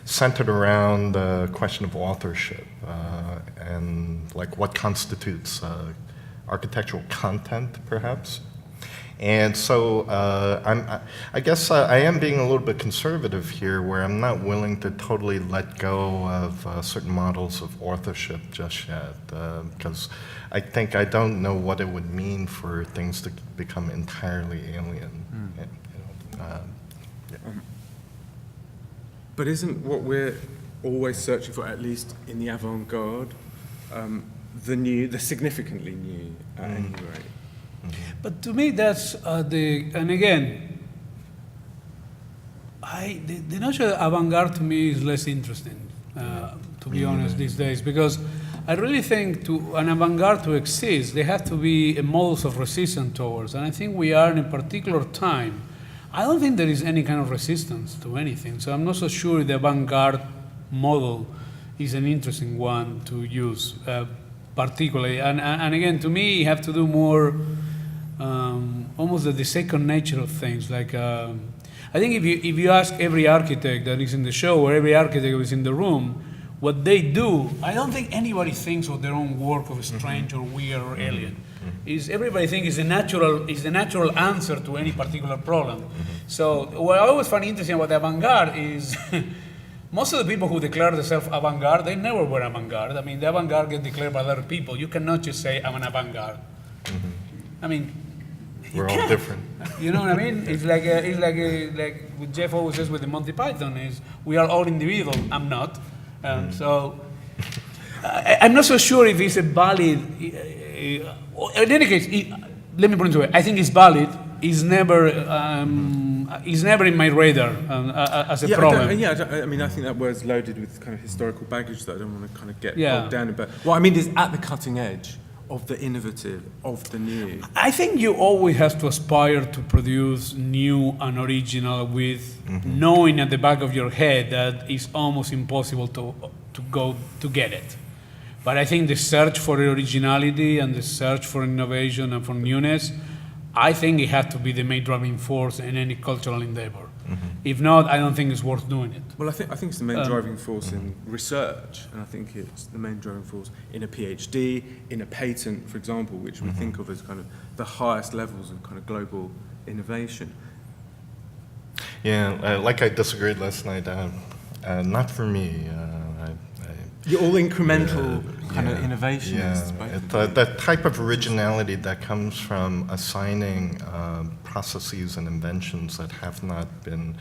centered around the question of authorship and like what constitutes architectural content, perhaps. And so I guess I am being a little bit conservative here, where I'm not willing to totally let go of certain models of authorship just yet, because I think I don't know what it would mean for things to become entirely alien. But isn't what we're always searching for, at least in the avant-garde, the new, the significantly new at any rate? But to me, that's and again, the notion of avant-garde to me is less interesting, to be honest, these days, because I really think to an avant-garde to exist, there have to be a models of resistance towards, and I think we are in a particular time. I don't think there is any kind of resistance to anything, so I'm not so sure the avant-garde model is an interesting one to use, particularly. And again, to me, you have to do more almost the second nature of things. Like I think if you ask every architect that is in the show or every architect who is in the room, what they do, I don't think anybody thinks of their own work of strange or weird or alien. Is everybody thinks is the natural answer to any particular problem. So what I always find interesting about avant-garde is most of the people who declare themselves avant-garde, they never were avant-garde. I mean, the avant-garde gets declared by other people. You cannot just say, I'm an avant-garde. I mean, we're all different. You know what I mean? It's like what Jeff always says with the Monty Python is, we are all individual. I'm not. So I'm not so sure if it's a valid. In any case, let me put it this way. I think it's valid. It's never in my radar as a problem. I mean, I think that word's loaded with kind of historical baggage that I don't want to kind of get bogged down in. But what I mean is at the cutting edge of the innovative, of the new. I think you always have to aspire to produce new and original with knowing at the back of your head that it's almost impossible to get it. But I think the search for originality and the search for innovation and for newness, I think it has to be the main driving force in any cultural endeavor. If not, I don't think it's worth doing it. Well, I think it's the main driving force in research, and I think it's the main driving force in a PhD, in a patent, for example, which we think of as kind of the highest levels of kind of global innovation. Yeah, like I disagreed last night. Not for me. You're all incremental kind of innovationists. The type of originality that comes from assigning processes and inventions that have not been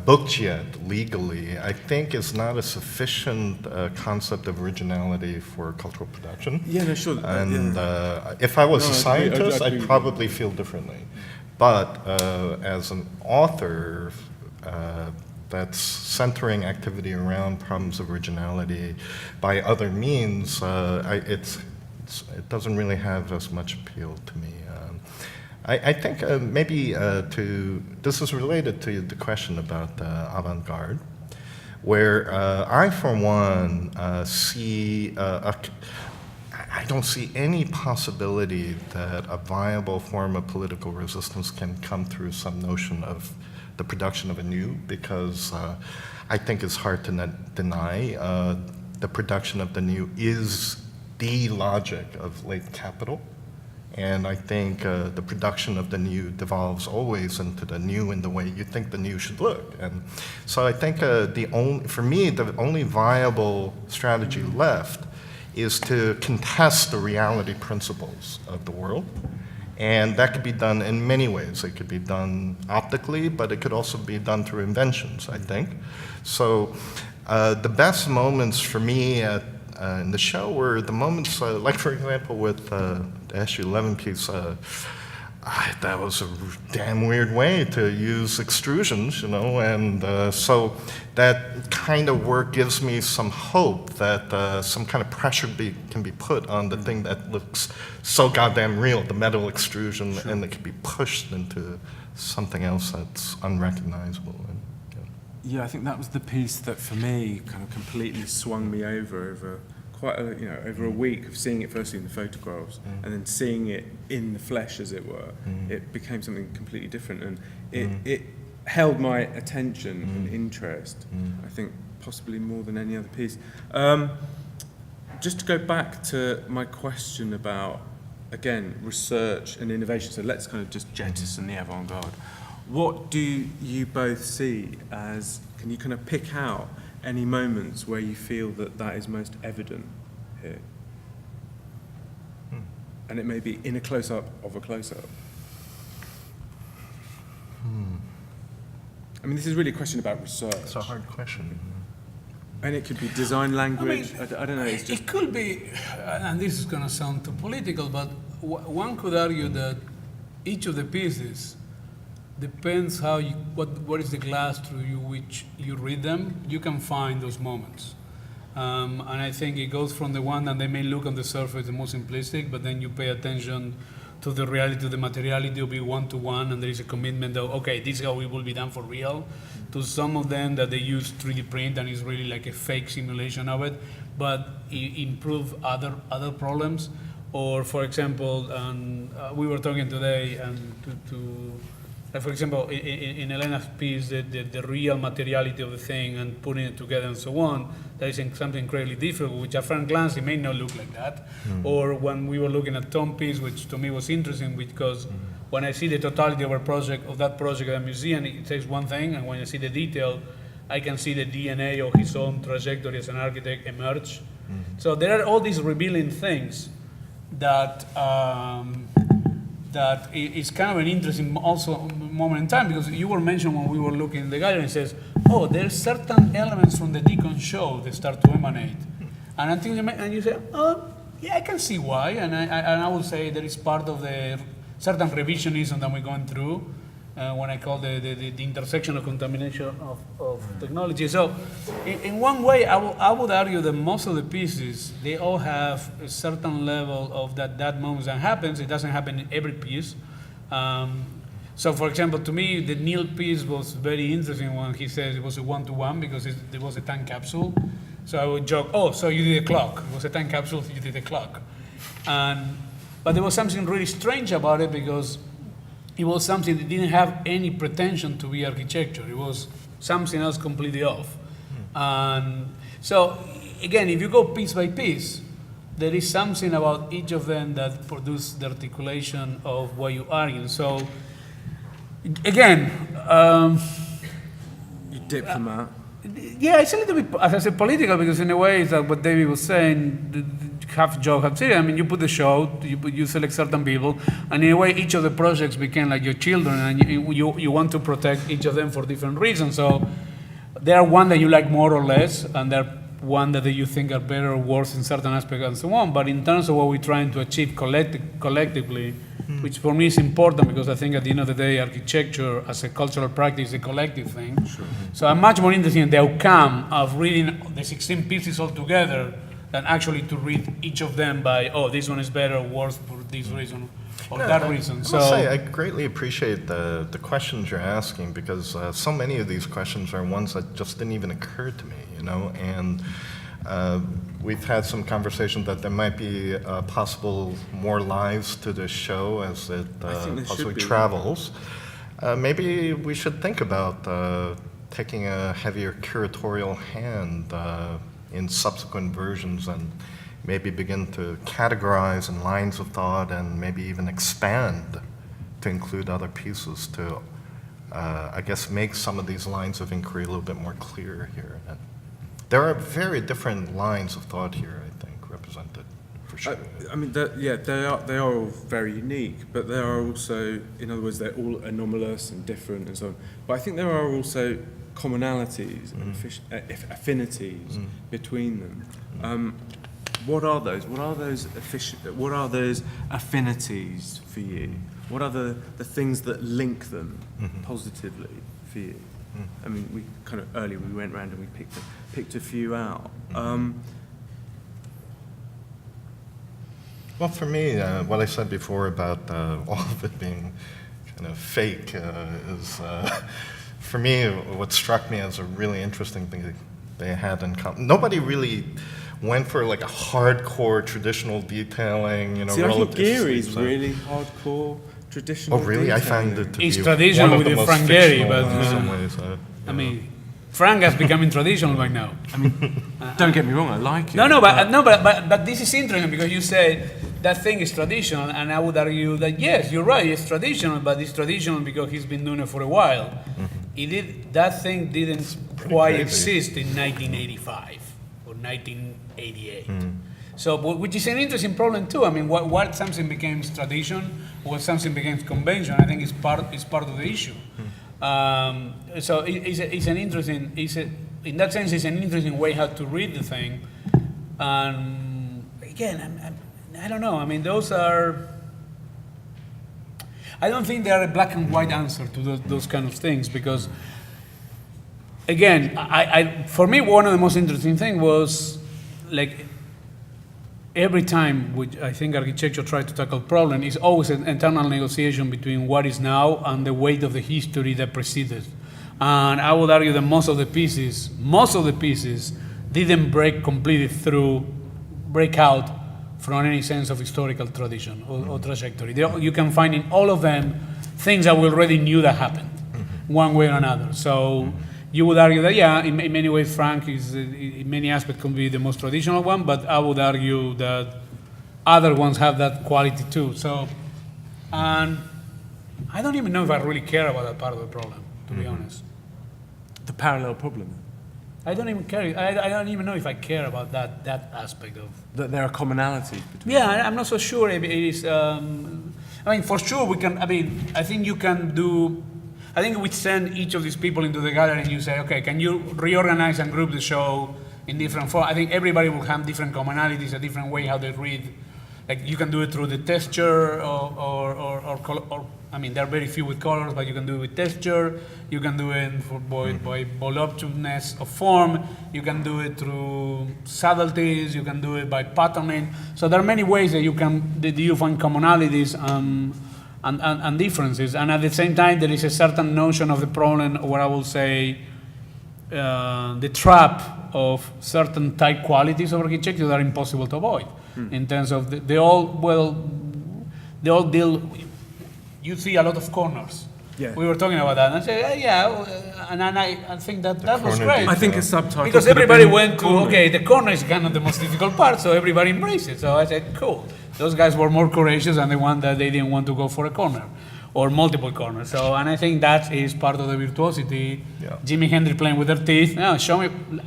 booked yet legally, I think is not a sufficient concept of originality for cultural production. Yeah, no, sure. And if I was a scientist, I'd probably feel differently. But as an author, that's centering activity around problems of originality by other means, it doesn't really have as much appeal to me. I think maybe this is related to the question about avant-garde, where I, for one, see, I don't see any possibility that a viable form of political resistance can come through some notion of the production of a new, because I think it's hard to deny the production of the new is the logic of late capital, And I think the production of the new devolves always into the new in the way you think the new should look. And so I think for me, the only viable strategy left is to contest the reality principles of the world. And that could be done in many ways. It could be done optically, but it could also be done through inventions, I think. So the best moments for me in the show were the moments, like for example with the SU-11 piece, that was a damn weird way to use extrusions, and so that kind of work gives me some hope that some kind of pressure can be put on the thing that looks so goddamn real, the metal extrusion, and it can be pushed into something else that's unrecognizable. Yeah, I think that was the piece that for me kind of completely swung me over quite over a week of seeing it firstly in the photographs and then seeing it in the flesh, as it were. It became something completely different, and it held my attention and interest, I think possibly more than any other piece. Just to go back to my question about, again, research and innovation, so let's kind of just jettison the avant-garde. What do you both see as, can you kind of pick out any moments where you feel that is most evident here? And it may be in a close-up of a close-up. I mean, this is really a question about research. It's a hard question. And it could be design language. I don't know. It's just... It could be, and this is going to sound too political, but one could argue that each of the pieces depends what is the glass through which you read them. You can find those moments, and I think it goes from the one that they may look on the surface the most simplistic, but then you pay attention to the reality, to the materiality of it one-to-one, and there is a commitment of, okay, this is how it will be done for real, to some of them that they use 3D print and it's really like a fake simulation of it, but improve other problems. Or, for example, we were talking today for example, in Elena's piece, the real materiality of the thing and putting it together and so on, that is something incredibly difficult, which at first glance it may not look like that. Or when we were looking at Tom's piece, which to me was interesting because when I see the totality of that project at a museum, it says one thing, and when I see the detail, I can see the DNA of his own trajectory as an architect emerge. So there are all these revealing things that is kind of an interesting also moment in time, because you were mentioning when we were looking in the gallery, it says, oh, there's certain elements from the Deacon show that start to emanate. And you say, oh, yeah, I can see why. And I would say that is part of the certain revisionism that we're going through when I call the intersection of contamination of technology. So in one way, I would argue that most of the pieces, they all have a certain level of that moment that happens. It doesn't happen in every piece. So for example, to me, the Neil piece was very interesting when he says it was a one-to-one because there was a time capsule. So I would joke, oh, so you did a clock. It was a time capsule, you did a clock. But there was something really strange about it because it was something that didn't have any pretension to be architecture. It was something else completely off. And so, again, if you go piece by piece, there is something about each of them that produces the articulation of what you argue. So, again, You diplomat. yeah, it's a little bit, as I said, political, because in a way, it's like what David was saying, half joke, half serious. I mean, you put the show, you select certain people, and in a way, each of the projects became like your children, and you want to protect each of them for different reasons. So there are one that you like more or less, and there are one that you think are better or worse in certain aspects and so on. But in terms of what we're trying to achieve collectively, which for me is important because I think at the end of the day, architecture as a cultural practice is a collective thing. Sure. So I'm much more interested in the outcome of reading the 16 pieces all together than actually to read each of them by, oh, this one is better or worse for this reason or that reason. I must say, I greatly appreciate the questions you're asking because so many of these questions are ones that just didn't even occur to me, and we've had some conversations that there might be possible more lives to this show as it possibly travels. Maybe we should think about taking a heavier curatorial hand in subsequent versions and maybe begin to categorize in lines of thought and maybe even expand to include other pieces to, I guess, make some of these lines of inquiry a little bit more clear here. And there are very different lines of thought here, I think, represented, for sure. I mean, they are all very unique, but they are also, in other words, they're all anomalous and different and so on. But I think there are also commonalities and affinities between them. What are those? What are those affinities for you? What are the things that link them positively for you? I mean, we kind of earlier we went around and we picked a few out. Well, for me, what I said before about all of it being kind of fake is, for me, what struck me as a really interesting thing they had in common. Nobody really went for like a hardcore traditional detailing, you know. See, I think Geary's really hardcore traditional. Oh, really? Detailing. I found it to be It's traditional one of with the the most Frank Gehry, fictional but in some ways. I mean, Frank has become traditional by now. I mean, don't get me wrong, I like it. But this is interesting because you said that thing is traditional, and I would argue that yes, you're right, it's traditional, but it's traditional because he's been doing it for a while. That thing didn't quite exist in 1985 or 1988. So, which is an interesting problem too. I mean, what something becomes tradition, what something becomes convention, I think is part of the issue. So it's an interesting, in that sense, it's an interesting way how to read the thing. And again, I don't know. I mean, those are. I don't think they are a black and white answer to those kind of things because, again, for me, one of the most interesting things was like every time which I think architecture tries to tackle problem is always an internal negotiation between what is now and the weight of the history that preceded. And I would argue that most of the pieces didn't break out from any sense of historical tradition or trajectory. You can find in all of them things that we already knew that happened, one way or another. So you would argue that, yeah, in many ways, Frank is, in many aspects, can be the most traditional one, but I would argue that other ones have that quality too. So, and I don't even know if I really care about that part of the problem, to be honest. The parallel problem. I don't even care. I don't even know if I care about that aspect of. That there are commonalities between Yeah, I'm not so sure if it is. I mean, for sure we can. I mean, I think you can do. I think we send each of these people into the gallery and you say, okay, can you reorganize and group the show in different forms? I think everybody will have different commonalities, a different way how they read. Like you can do it through the texture or I mean, there are very few with colors, but you can do it with texture. You can do it by voluptuousness of form. You can do it through subtleties. You can do it by patterning. So there are many ways that you find commonalities and differences. And at the same time, there is a certain notion of the problem, or I will say, the trap of certain type qualities of architecture that are impossible to avoid. In terms of they all deal. You see a lot of corners. Yeah. We were talking about that, and I said, and I think that was great. I think a subtitle because could have everybody been went to corner. okay, the corner is kind of the most difficult part, so everybody embraced it. So I said, cool. Those guys were more courageous than the one that they didn't want to go for a corner or multiple corners. So, and I think that is part of the virtuosity. Yeah. Jimi Hendrix playing with their teeth. No, I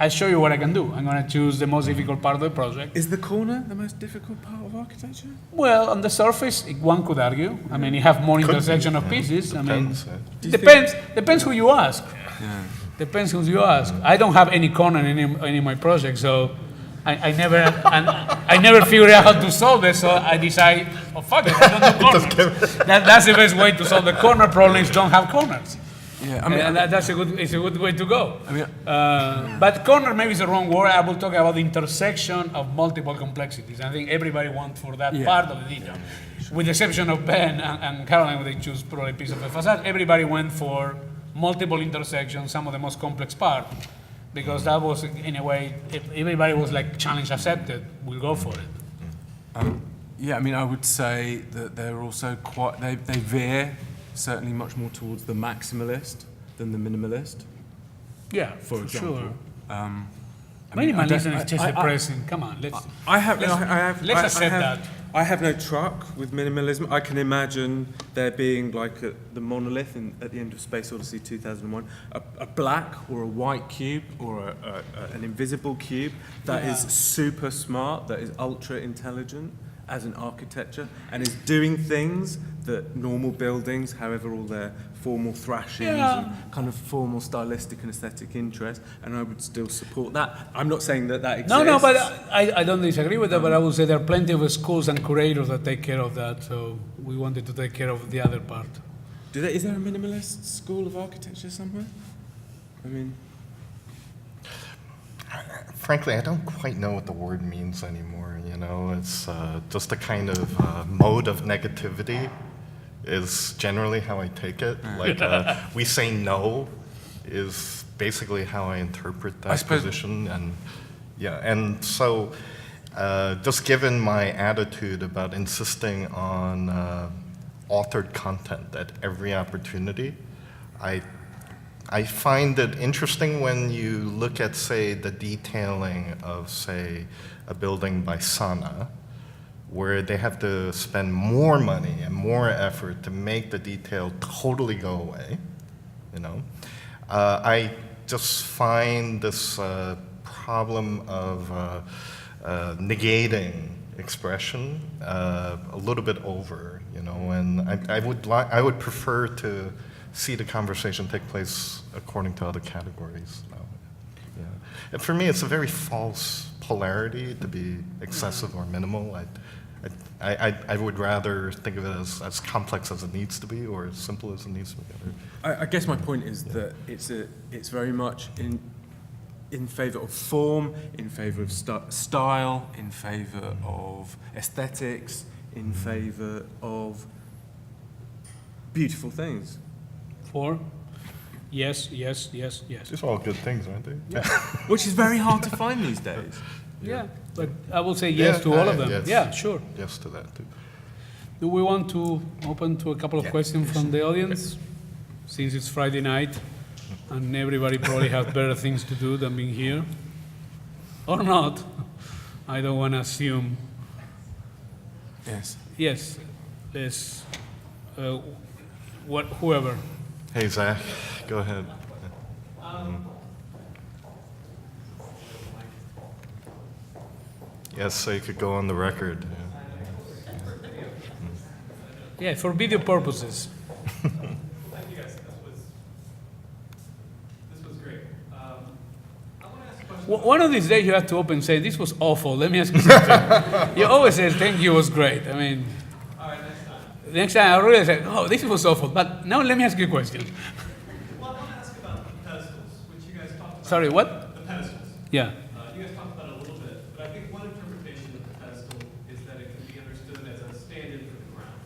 show you what I can do. I'm going to choose the most difficult part of the project. Is the corner the most difficult part of architecture? Well, on the surface, one could argue. I mean, you have more intersection of pieces. Depends. Depends who you ask. Yeah. Depends who you ask. I don't have any corner in any of my projects, so I never figure out how to solve it. So I decide, oh fuck it, I don't do corners. That's the best way to solve the corner problem. Is don't have corners. Yeah, I mean, And that's it's a good way to go. I mean, But corner maybe is the wrong word. I will talk about the intersection of multiple complexities. I think everybody wants for that part of the detail. With the exception of Ben and Caroline, when they choose probably a piece of the facade, everybody went for multiple intersections, some of the most complex part, because that was, in a way, if everybody was like challenge accepted, we'll go for it. yeah, I mean, I would say that they're also quite, they veer certainly much more towards the maximalist than the minimalist. Yeah, For example. sure. Minimalism is just depressing. Come on, let's accept that. I have no truck with minimalism. I can imagine there being like the monolith at the end of Space Odyssey 2001, a black or a white cube or an invisible cube that is super smart, that is ultra intelligent as an architecture, and is doing things that normal buildings, however all their formal thrashings and kind of formal stylistic and aesthetic interest, and I would still support that. I'm not saying that exists. No, but I don't disagree with that, but I would say there are plenty of schools and curators that take care of that, so we wanted to take care of the other part. Is there a minimalist school of architecture somewhere? I mean... Frankly, I don't quite know what the word means anymore, you know? It's just a kind of mode of negativity is generally how I take it. Like, we say no is basically how I interpret that position. And so just given my attitude about insisting on authored content at every opportunity, I find it interesting when you look at, say, the detailing of, say, a building by Sana, where they have to spend more money and more effort to make the detail totally go away, you know. I just find this problem of negating expression a little bit over, you know, and I would prefer to see the conversation take place according to other categories. Yeah. And for me, it's a very false polarity to be excessive or minimal. I would rather think of it as complex as it needs to be or as simple as it needs to be. I guess my point is that it's very much in favor of form, in favor of style, in favor of aesthetics, in favor of beautiful things. Yes. These are all good things, aren't they? Yeah. Which is very hard to find these days. Yeah, but I will say yes to all of them. Yes. Yeah, sure. Yes to that, too. Do we want to open to a couple of questions from the audience? Since it's Friday night, and everybody probably has better things to do than being here. Or not. I don't want to assume. Yes. Yes. Let's, whoever. Hey, Zach, go ahead. Yes, so you could go on the record. Yeah, for video purposes. Thank you guys. This was great. I want to ask a question. One of these days you have to open and say, this was awful. Let me ask you something. You always say, thank you, it was great. I mean, All right, next time. next time I really say, oh, this was awful. But now let me ask you a question. Well, I want to ask about the pedestals, which you guys talked about. Sorry, what? The pedestals. Yeah. You guys talked about it a little bit, but I think one interpretation of the pedestal is that it can be understood as a stand-in for the ground.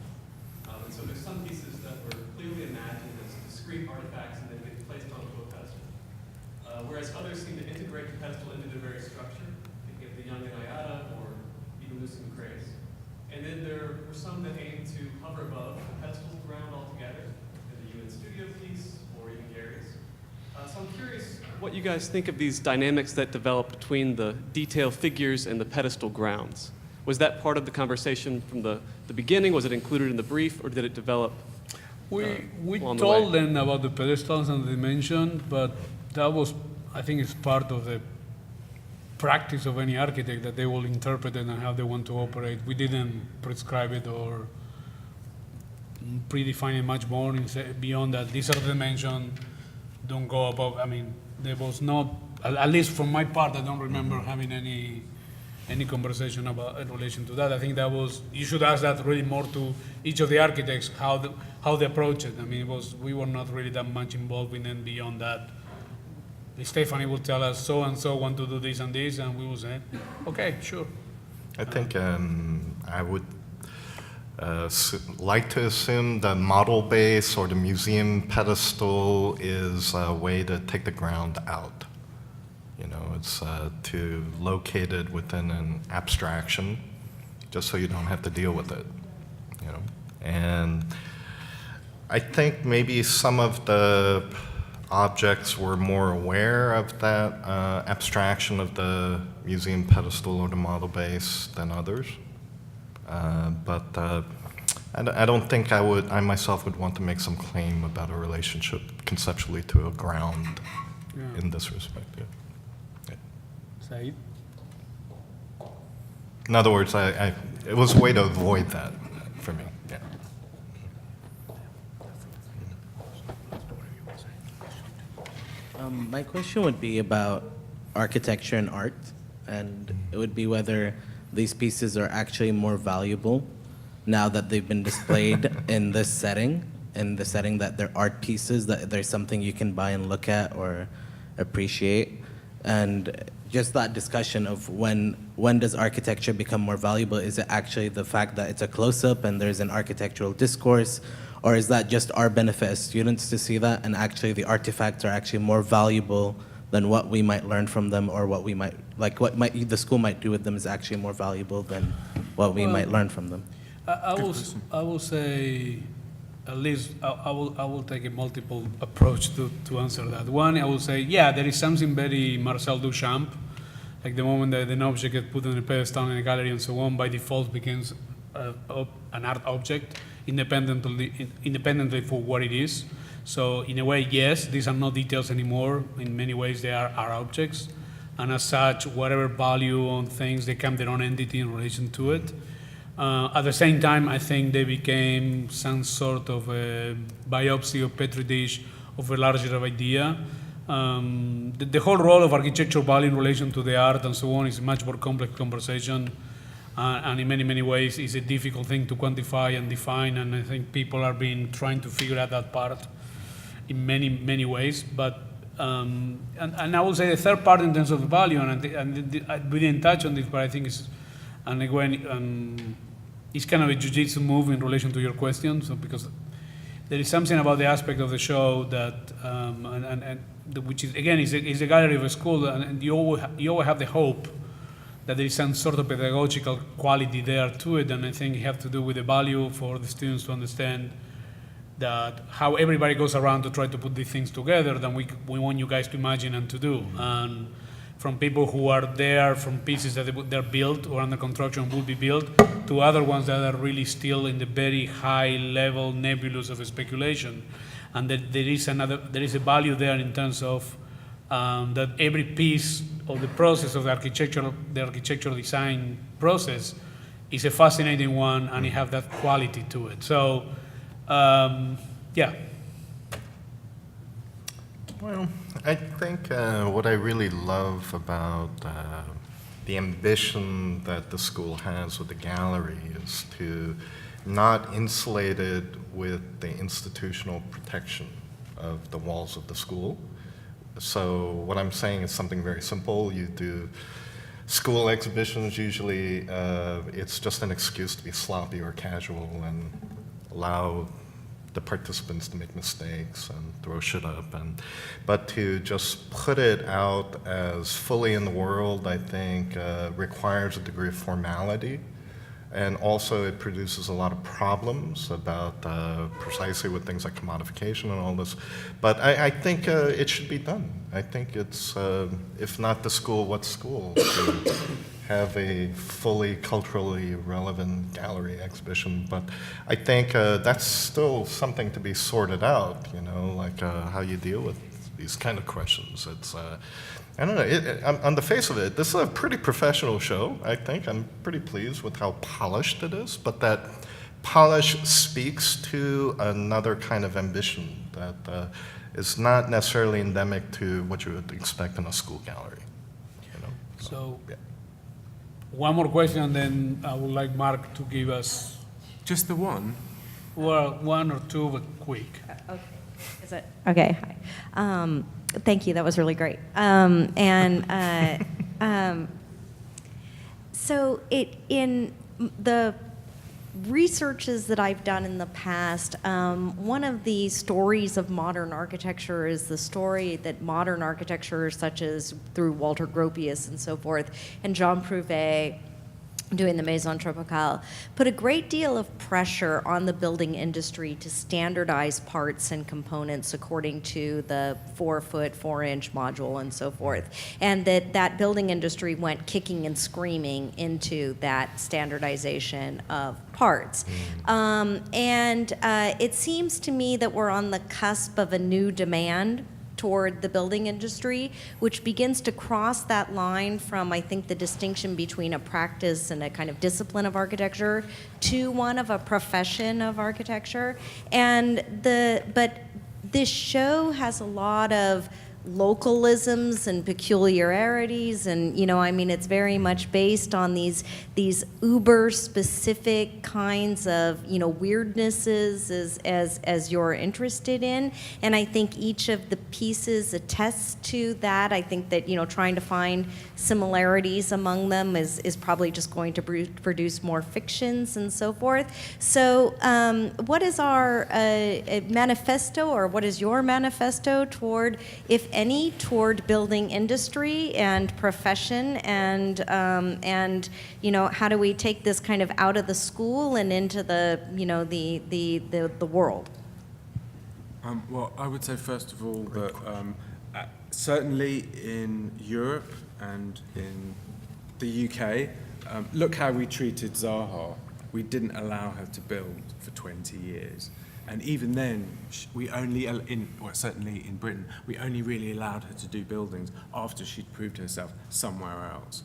And so there's some pieces that were clearly imagined as discrete artifacts and then get placed onto a pedestal. Whereas others seem to integrate the pedestal into their very structure, thinking of the Young and Ayada or even Lucy McCrae's. And then there were some that aimed to hover above the pedestal's ground altogether, in the UN Studio piece or even Gary's. So I'm curious what you guys think of these dynamics that develop between the detail figures and the pedestal grounds. Was that part of the conversation from the beginning? Was it included in the brief, or did it develop We along told the way? them about the pedestals and the dimension, but that was, I think it's part of the practice of any architect that they will interpret it and how they want to operate. We didn't prescribe it or predefine it much more and say beyond that. These are the dimensions, don't go above. I mean, there was not, at least from my part, I don't remember having any conversation about in relation to that. I think that was, you should ask that really more to each of the architects, how they approach it. I mean, we were not really that much involved in it beyond that. Stephanie will tell us so and so want to do this and this, and we will say, okay, sure. I think I would like to assume the model base or the museum pedestal is a way to take the ground out. You know, it's to locate it within an abstraction, just so you don't have to deal with it. You know, and I think maybe some of the objects were more aware of that abstraction of the museum pedestal or the model base than others. But I don't think I myself would want to make some claim about a relationship conceptually to a ground in this respect. Yeah. Said? In other words, it was a way to avoid that for me. Yeah. My question would be about architecture and art, and it would be whether these pieces are actually more valuable now that they've been displayed in this setting, that they're art pieces, that there's something you can buy and look at or appreciate. And just that discussion of when does architecture become more valuable? Is it actually the fact that it's a close-up and there's an architectural discourse, or is that just our benefit as students to see that, and actually the artifacts are actually more valuable than what we might learn from them, or what we might, like what the school might do with them is actually more valuable than what we might learn from them? I will say, at least I will take a multiple approach to answer that. One, I will say, yeah, there is something very Marcel Duchamp, like the moment that an object gets put on a pedestal in a gallery and so on, by default becomes an art object independently for what it is. So in a way, yes, these are not details anymore. In many ways, they are art objects, and as such, whatever value on things, they become their own entity in relation to it. At the same time, I think they became some sort of a biopsy or petri dish of a larger idea. The whole role of architectural value in relation to the art and so on is a much more complex conversation, and in many, many ways is a difficult thing to quantify and define, and I think people are trying to figure out that part in many, many ways. But and I will say the third part in terms of the value, we didn't touch on this, but I think it's, and again, it's kind of a jiu-jitsu move in relation to your question, so because there is something about the aspect of the show that, which is, again, is a gallery of a school, and you always have the hope that there is some sort of pedagogical quality there to it, and I think it has to do with the value for the students to understand that how everybody goes around to try to put these things together, then we want you guys to imagine and to do. And from people who are there, from pieces that they're built or under construction will be built, to other ones that are really still in the very high level nebulous of speculation. And that there is a value there in terms of that every piece of the process of the architectural design process is a fascinating one, and it has that quality to it. So, yeah. Well, I think what I really love about the ambition that the school has with the gallery is to not insulate it with the institutional protection of the walls of the school. So what I'm saying is something very simple. You do school exhibitions, usually it's just an excuse to be sloppy or casual and allow the participants to make mistakes and throw shit up, but to just put it out as fully in the world, I think requires a degree of formality, and also it produces a lot of problems about precisely with things like commodification and all this. But I think it should be done. I think it's, if not the school, what school to have a fully culturally relevant gallery exhibition. But I think that's still something to be sorted out, you know, like how you deal with these kind of questions. It's, I don't know, on the face of it, this is a pretty professional show, I think. I'm pretty pleased with how polished it is, but that polish speaks to another kind of ambition that is not necessarily endemic to what you would expect in a school gallery, you know? So, yeah. One more question, and then I would like Mark to give us, Just the one? well, one or two, but quick. Okay. Is it? Okay. Hi. Thank you. That was really great. So in the researches that I've done in the past, one of the stories of modern architecture is the story that modern architecture, such as through Walter Gropius and so forth, and Jean Prouvé, doing the Maison Tropicale, put a great deal of pressure on the building industry to standardize parts and components according to the 4-foot, 4-inch module and so forth. And that building industry went kicking and screaming into that standardization of parts. It seems to me that we're on the cusp of a new demand toward the building industry, which begins to cross that line from, I think, the distinction between a practice and a kind of discipline of architecture to one of a profession of architecture. But this show has a lot of localisms and peculiarities, and I mean, it's very much based on these uber specific kinds of weirdnesses as you're interested in, and I think each of the pieces attests to that. I think that trying to find similarities among them is probably just going to produce more fictions and so forth. So what is our manifesto, or what is your manifesto toward, if any, toward building industry and profession, and how do we take this kind of out of the school and into the the world? Well, I would say first of all that certainly in Europe and in the UK, look how we treated Zaha. We didn't allow her to build for 20 years. And even then, we only, certainly in Britain, we only really allowed her to do buildings after she'd proved herself somewhere else.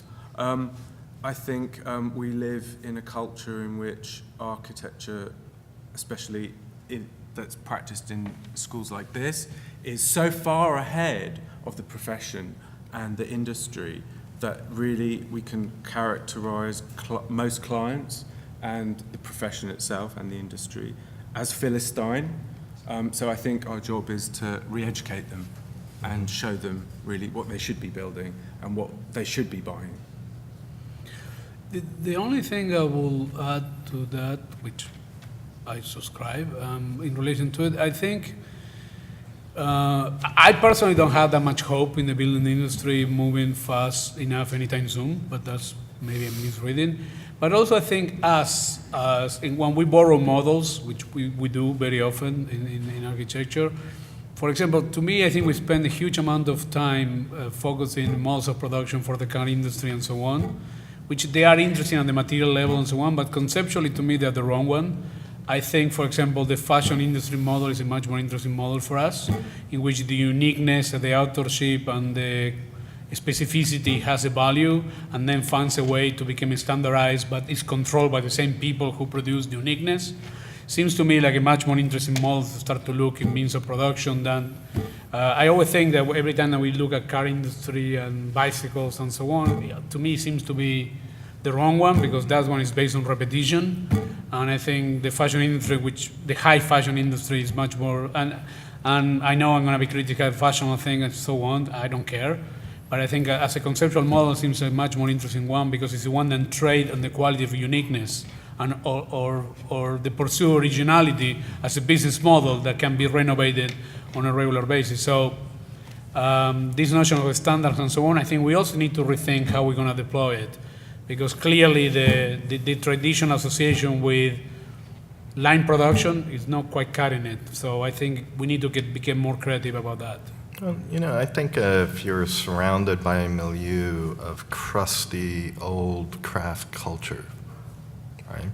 I think we live in a culture in which architecture, especially that's practiced in schools like this, is so far ahead of the profession and the industry that really we can characterize most clients and the profession itself and the industry as Philistine. So I think our job is to re-educate them and show them really what they should be building and what they should be buying. The only thing I will add to that, which I subscribe, in relation to it, I think I personally don't have that much hope in the building industry moving fast enough anytime soon, but that's maybe a misreading. But also I think when we borrow models, which we do very often in architecture, for example, to me, I think we spend a huge amount of time focusing on models of production for the car industry and so on, which they are interesting on the material level and so on, but conceptually to me they're the wrong one. I think, for example, the fashion industry model is a much more interesting model for us, in which the uniqueness and the authorship and the specificity has a value and then finds a way to become standardized, but is controlled by the same people who produce the uniqueness. Seems to me like a much more interesting model to start to look in means of production than, I always think that every time that we look at car industry and bicycles and so on, to me seems to be the wrong one, because that one is based on repetition. And I think the fashion industry, which the high fashion industry is much more, and I know I'm going to be critical of fashion thing and so on, I don't care. But I think as a conceptual model, it seems a much more interesting one, because it's the one that trade on the quality of uniqueness and or the pursuit of originality as a business model that can be renovated on a regular basis. So this notion of standards and so on, I think we also need to rethink how we're going to deploy it, because clearly the traditional association with line production is not quite cutting it. So I think we need to become more creative about that. Well, I think if you're surrounded by a milieu of crusty old craft culture, right?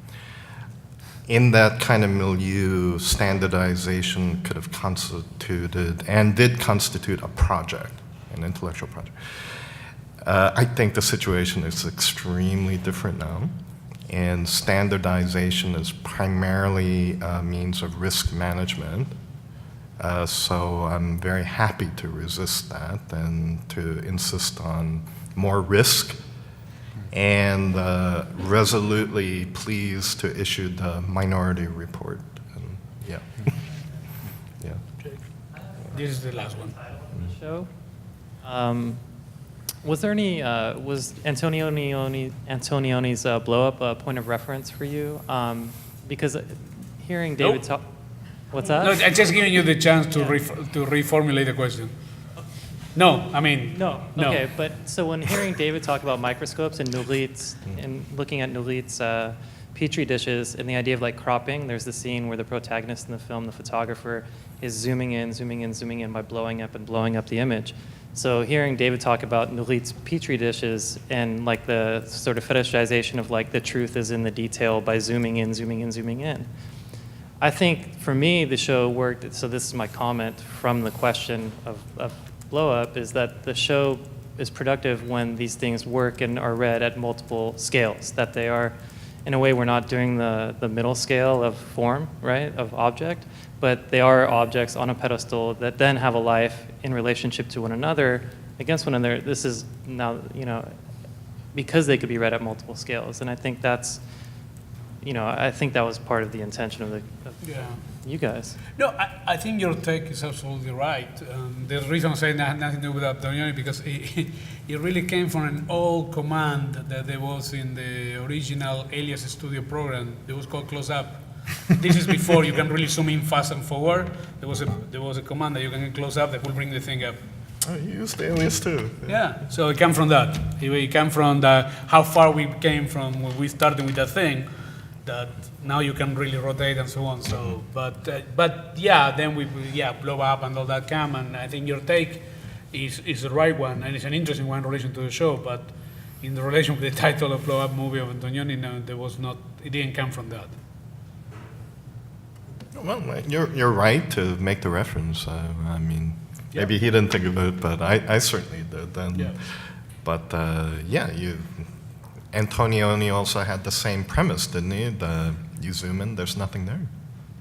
In that kind of milieu, standardization could have constituted and did constitute a project, an intellectual project. I think the situation is extremely different now, and standardization is primarily a means of risk management. So I'm very happy to resist that and to insist on more risk, and resolutely pleased to issue the minority report. And yeah. This is the last one. Show. Was there any? Was Antonioni's blow up a point of reference for you? Because hearing David talk. What's that? No, I'm just giving you the chance to reformulate the question. No, I mean, No. no. Okay, but so when hearing David talk about microscopes and Nulit's and looking at Nulit's petri dishes and the idea of like cropping, there's the scene where the protagonist in the film, the photographer, is zooming in by blowing up the image. So hearing David talk about Nulit's petri dishes and like the sort of fetishization of like the truth is in the detail by zooming in. I think for me the show worked, so this is my comment from the question of blow up, is that the show is productive when these things work and are read at multiple scales, that they are, in a way we're not doing the middle scale of form, right, of object, but they are objects on a pedestal that then have a life in relationship to one another, against one another. This is now, because they could be read at multiple scales, and I think that's, I think that was part of the intention of Yeah. you guys. No, I think your take is absolutely right. The reason I say that had nothing to do with Antonioni because it really came from an old command that there was in the original Alias Studio program. It was called Close Up. This is before you can really zoom in fast and forward. There was a command that you can close up that will bring the thing up. Oh, you used Alias too. Yeah, so it came from that. It came from how far we came from when we started with that thing. That now you can really rotate and so on. So, but yeah, then we blow up and all that come. And I think your take is the right one, and it's an interesting one in relation to the show. But in the relation with the title of blow up movie of Antonioni, no, there was not. It didn't come from that. Well, you're right to make the reference. I mean, maybe he didn't think of it, but I certainly did. And, Yeah. But Antonioni also had the same premise, didn't he? You zoom in, there's nothing there.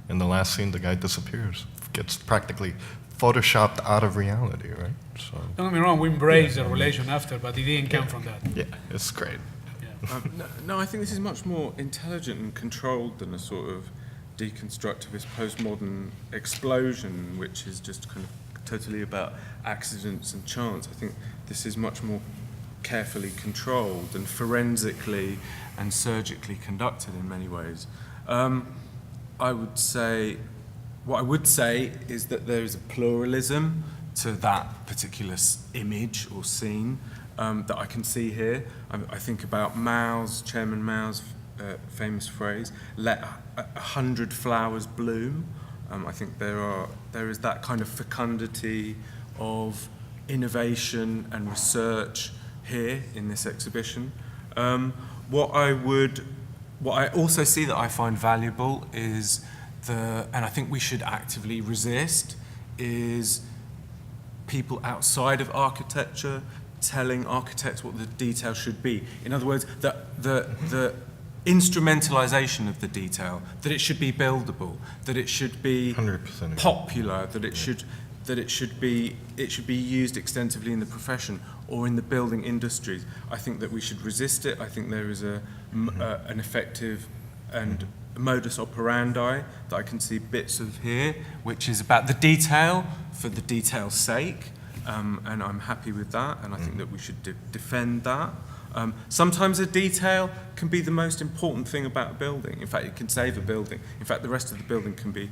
In the last scene, the guy disappears, gets practically photoshopped out of reality, right? So Don't get me wrong, we embrace the relation after, but it didn't come from that. yeah, it's great. No, I think this is much more intelligent and controlled than a sort of deconstructivist postmodern explosion, which is just kind of totally about accidents and chance. I think this is much more carefully controlled and forensically and surgically conducted in many ways. I would say is that there is a pluralism to that particular image or scene that I can see here. I think about Chairman Mao's famous phrase, let 100 flowers bloom. I think there is that kind of fecundity of innovation and research here in this exhibition. What I also see that I find valuable is and I think we should actively resist, is people outside of architecture telling architects what the detail should be. In other words, the instrumentalization of the detail, that it should be buildable, that it should be 100% popular, that it should be used extensively in the profession or in the building industries. I think that we should resist it. I think there is an effective and modus operandi that I can see bits of here, which is about the detail for the detail's sake, and I'm happy with that, and I think that we should defend that. Sometimes a detail can be the most important thing about a building. In fact, it can save a building. In fact, the rest of the building can be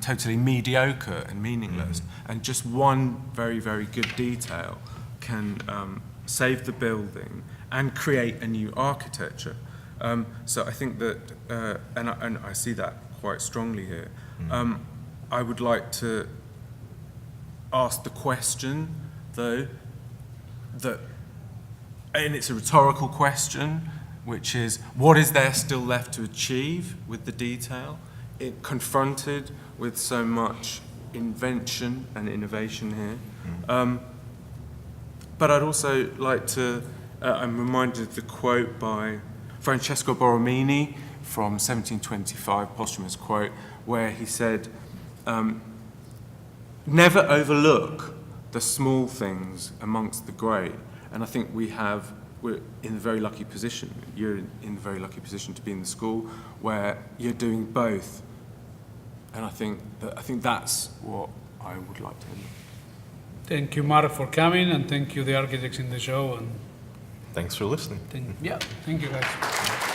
totally mediocre and meaningless. And just one very, very good detail can save the building and create a new architecture. So I think that, and I see that quite strongly here. I would like to ask the question, though, and it's a rhetorical question, which is, what is there still left to achieve with the detail? It confronted with so much invention and innovation here. But I'd also like to, I'm reminded of the quote by Francesco Borromini from 1725, posthumous quote, where he said, never overlook the small things amongst the great. And I think we're in a very lucky position. You're in a very lucky position to be in the school where you're doing both. And I think that's what I would like to end. Thank you, Mark, for coming, and thank you, the architects in the show. And Thanks for listening. thank you, guys.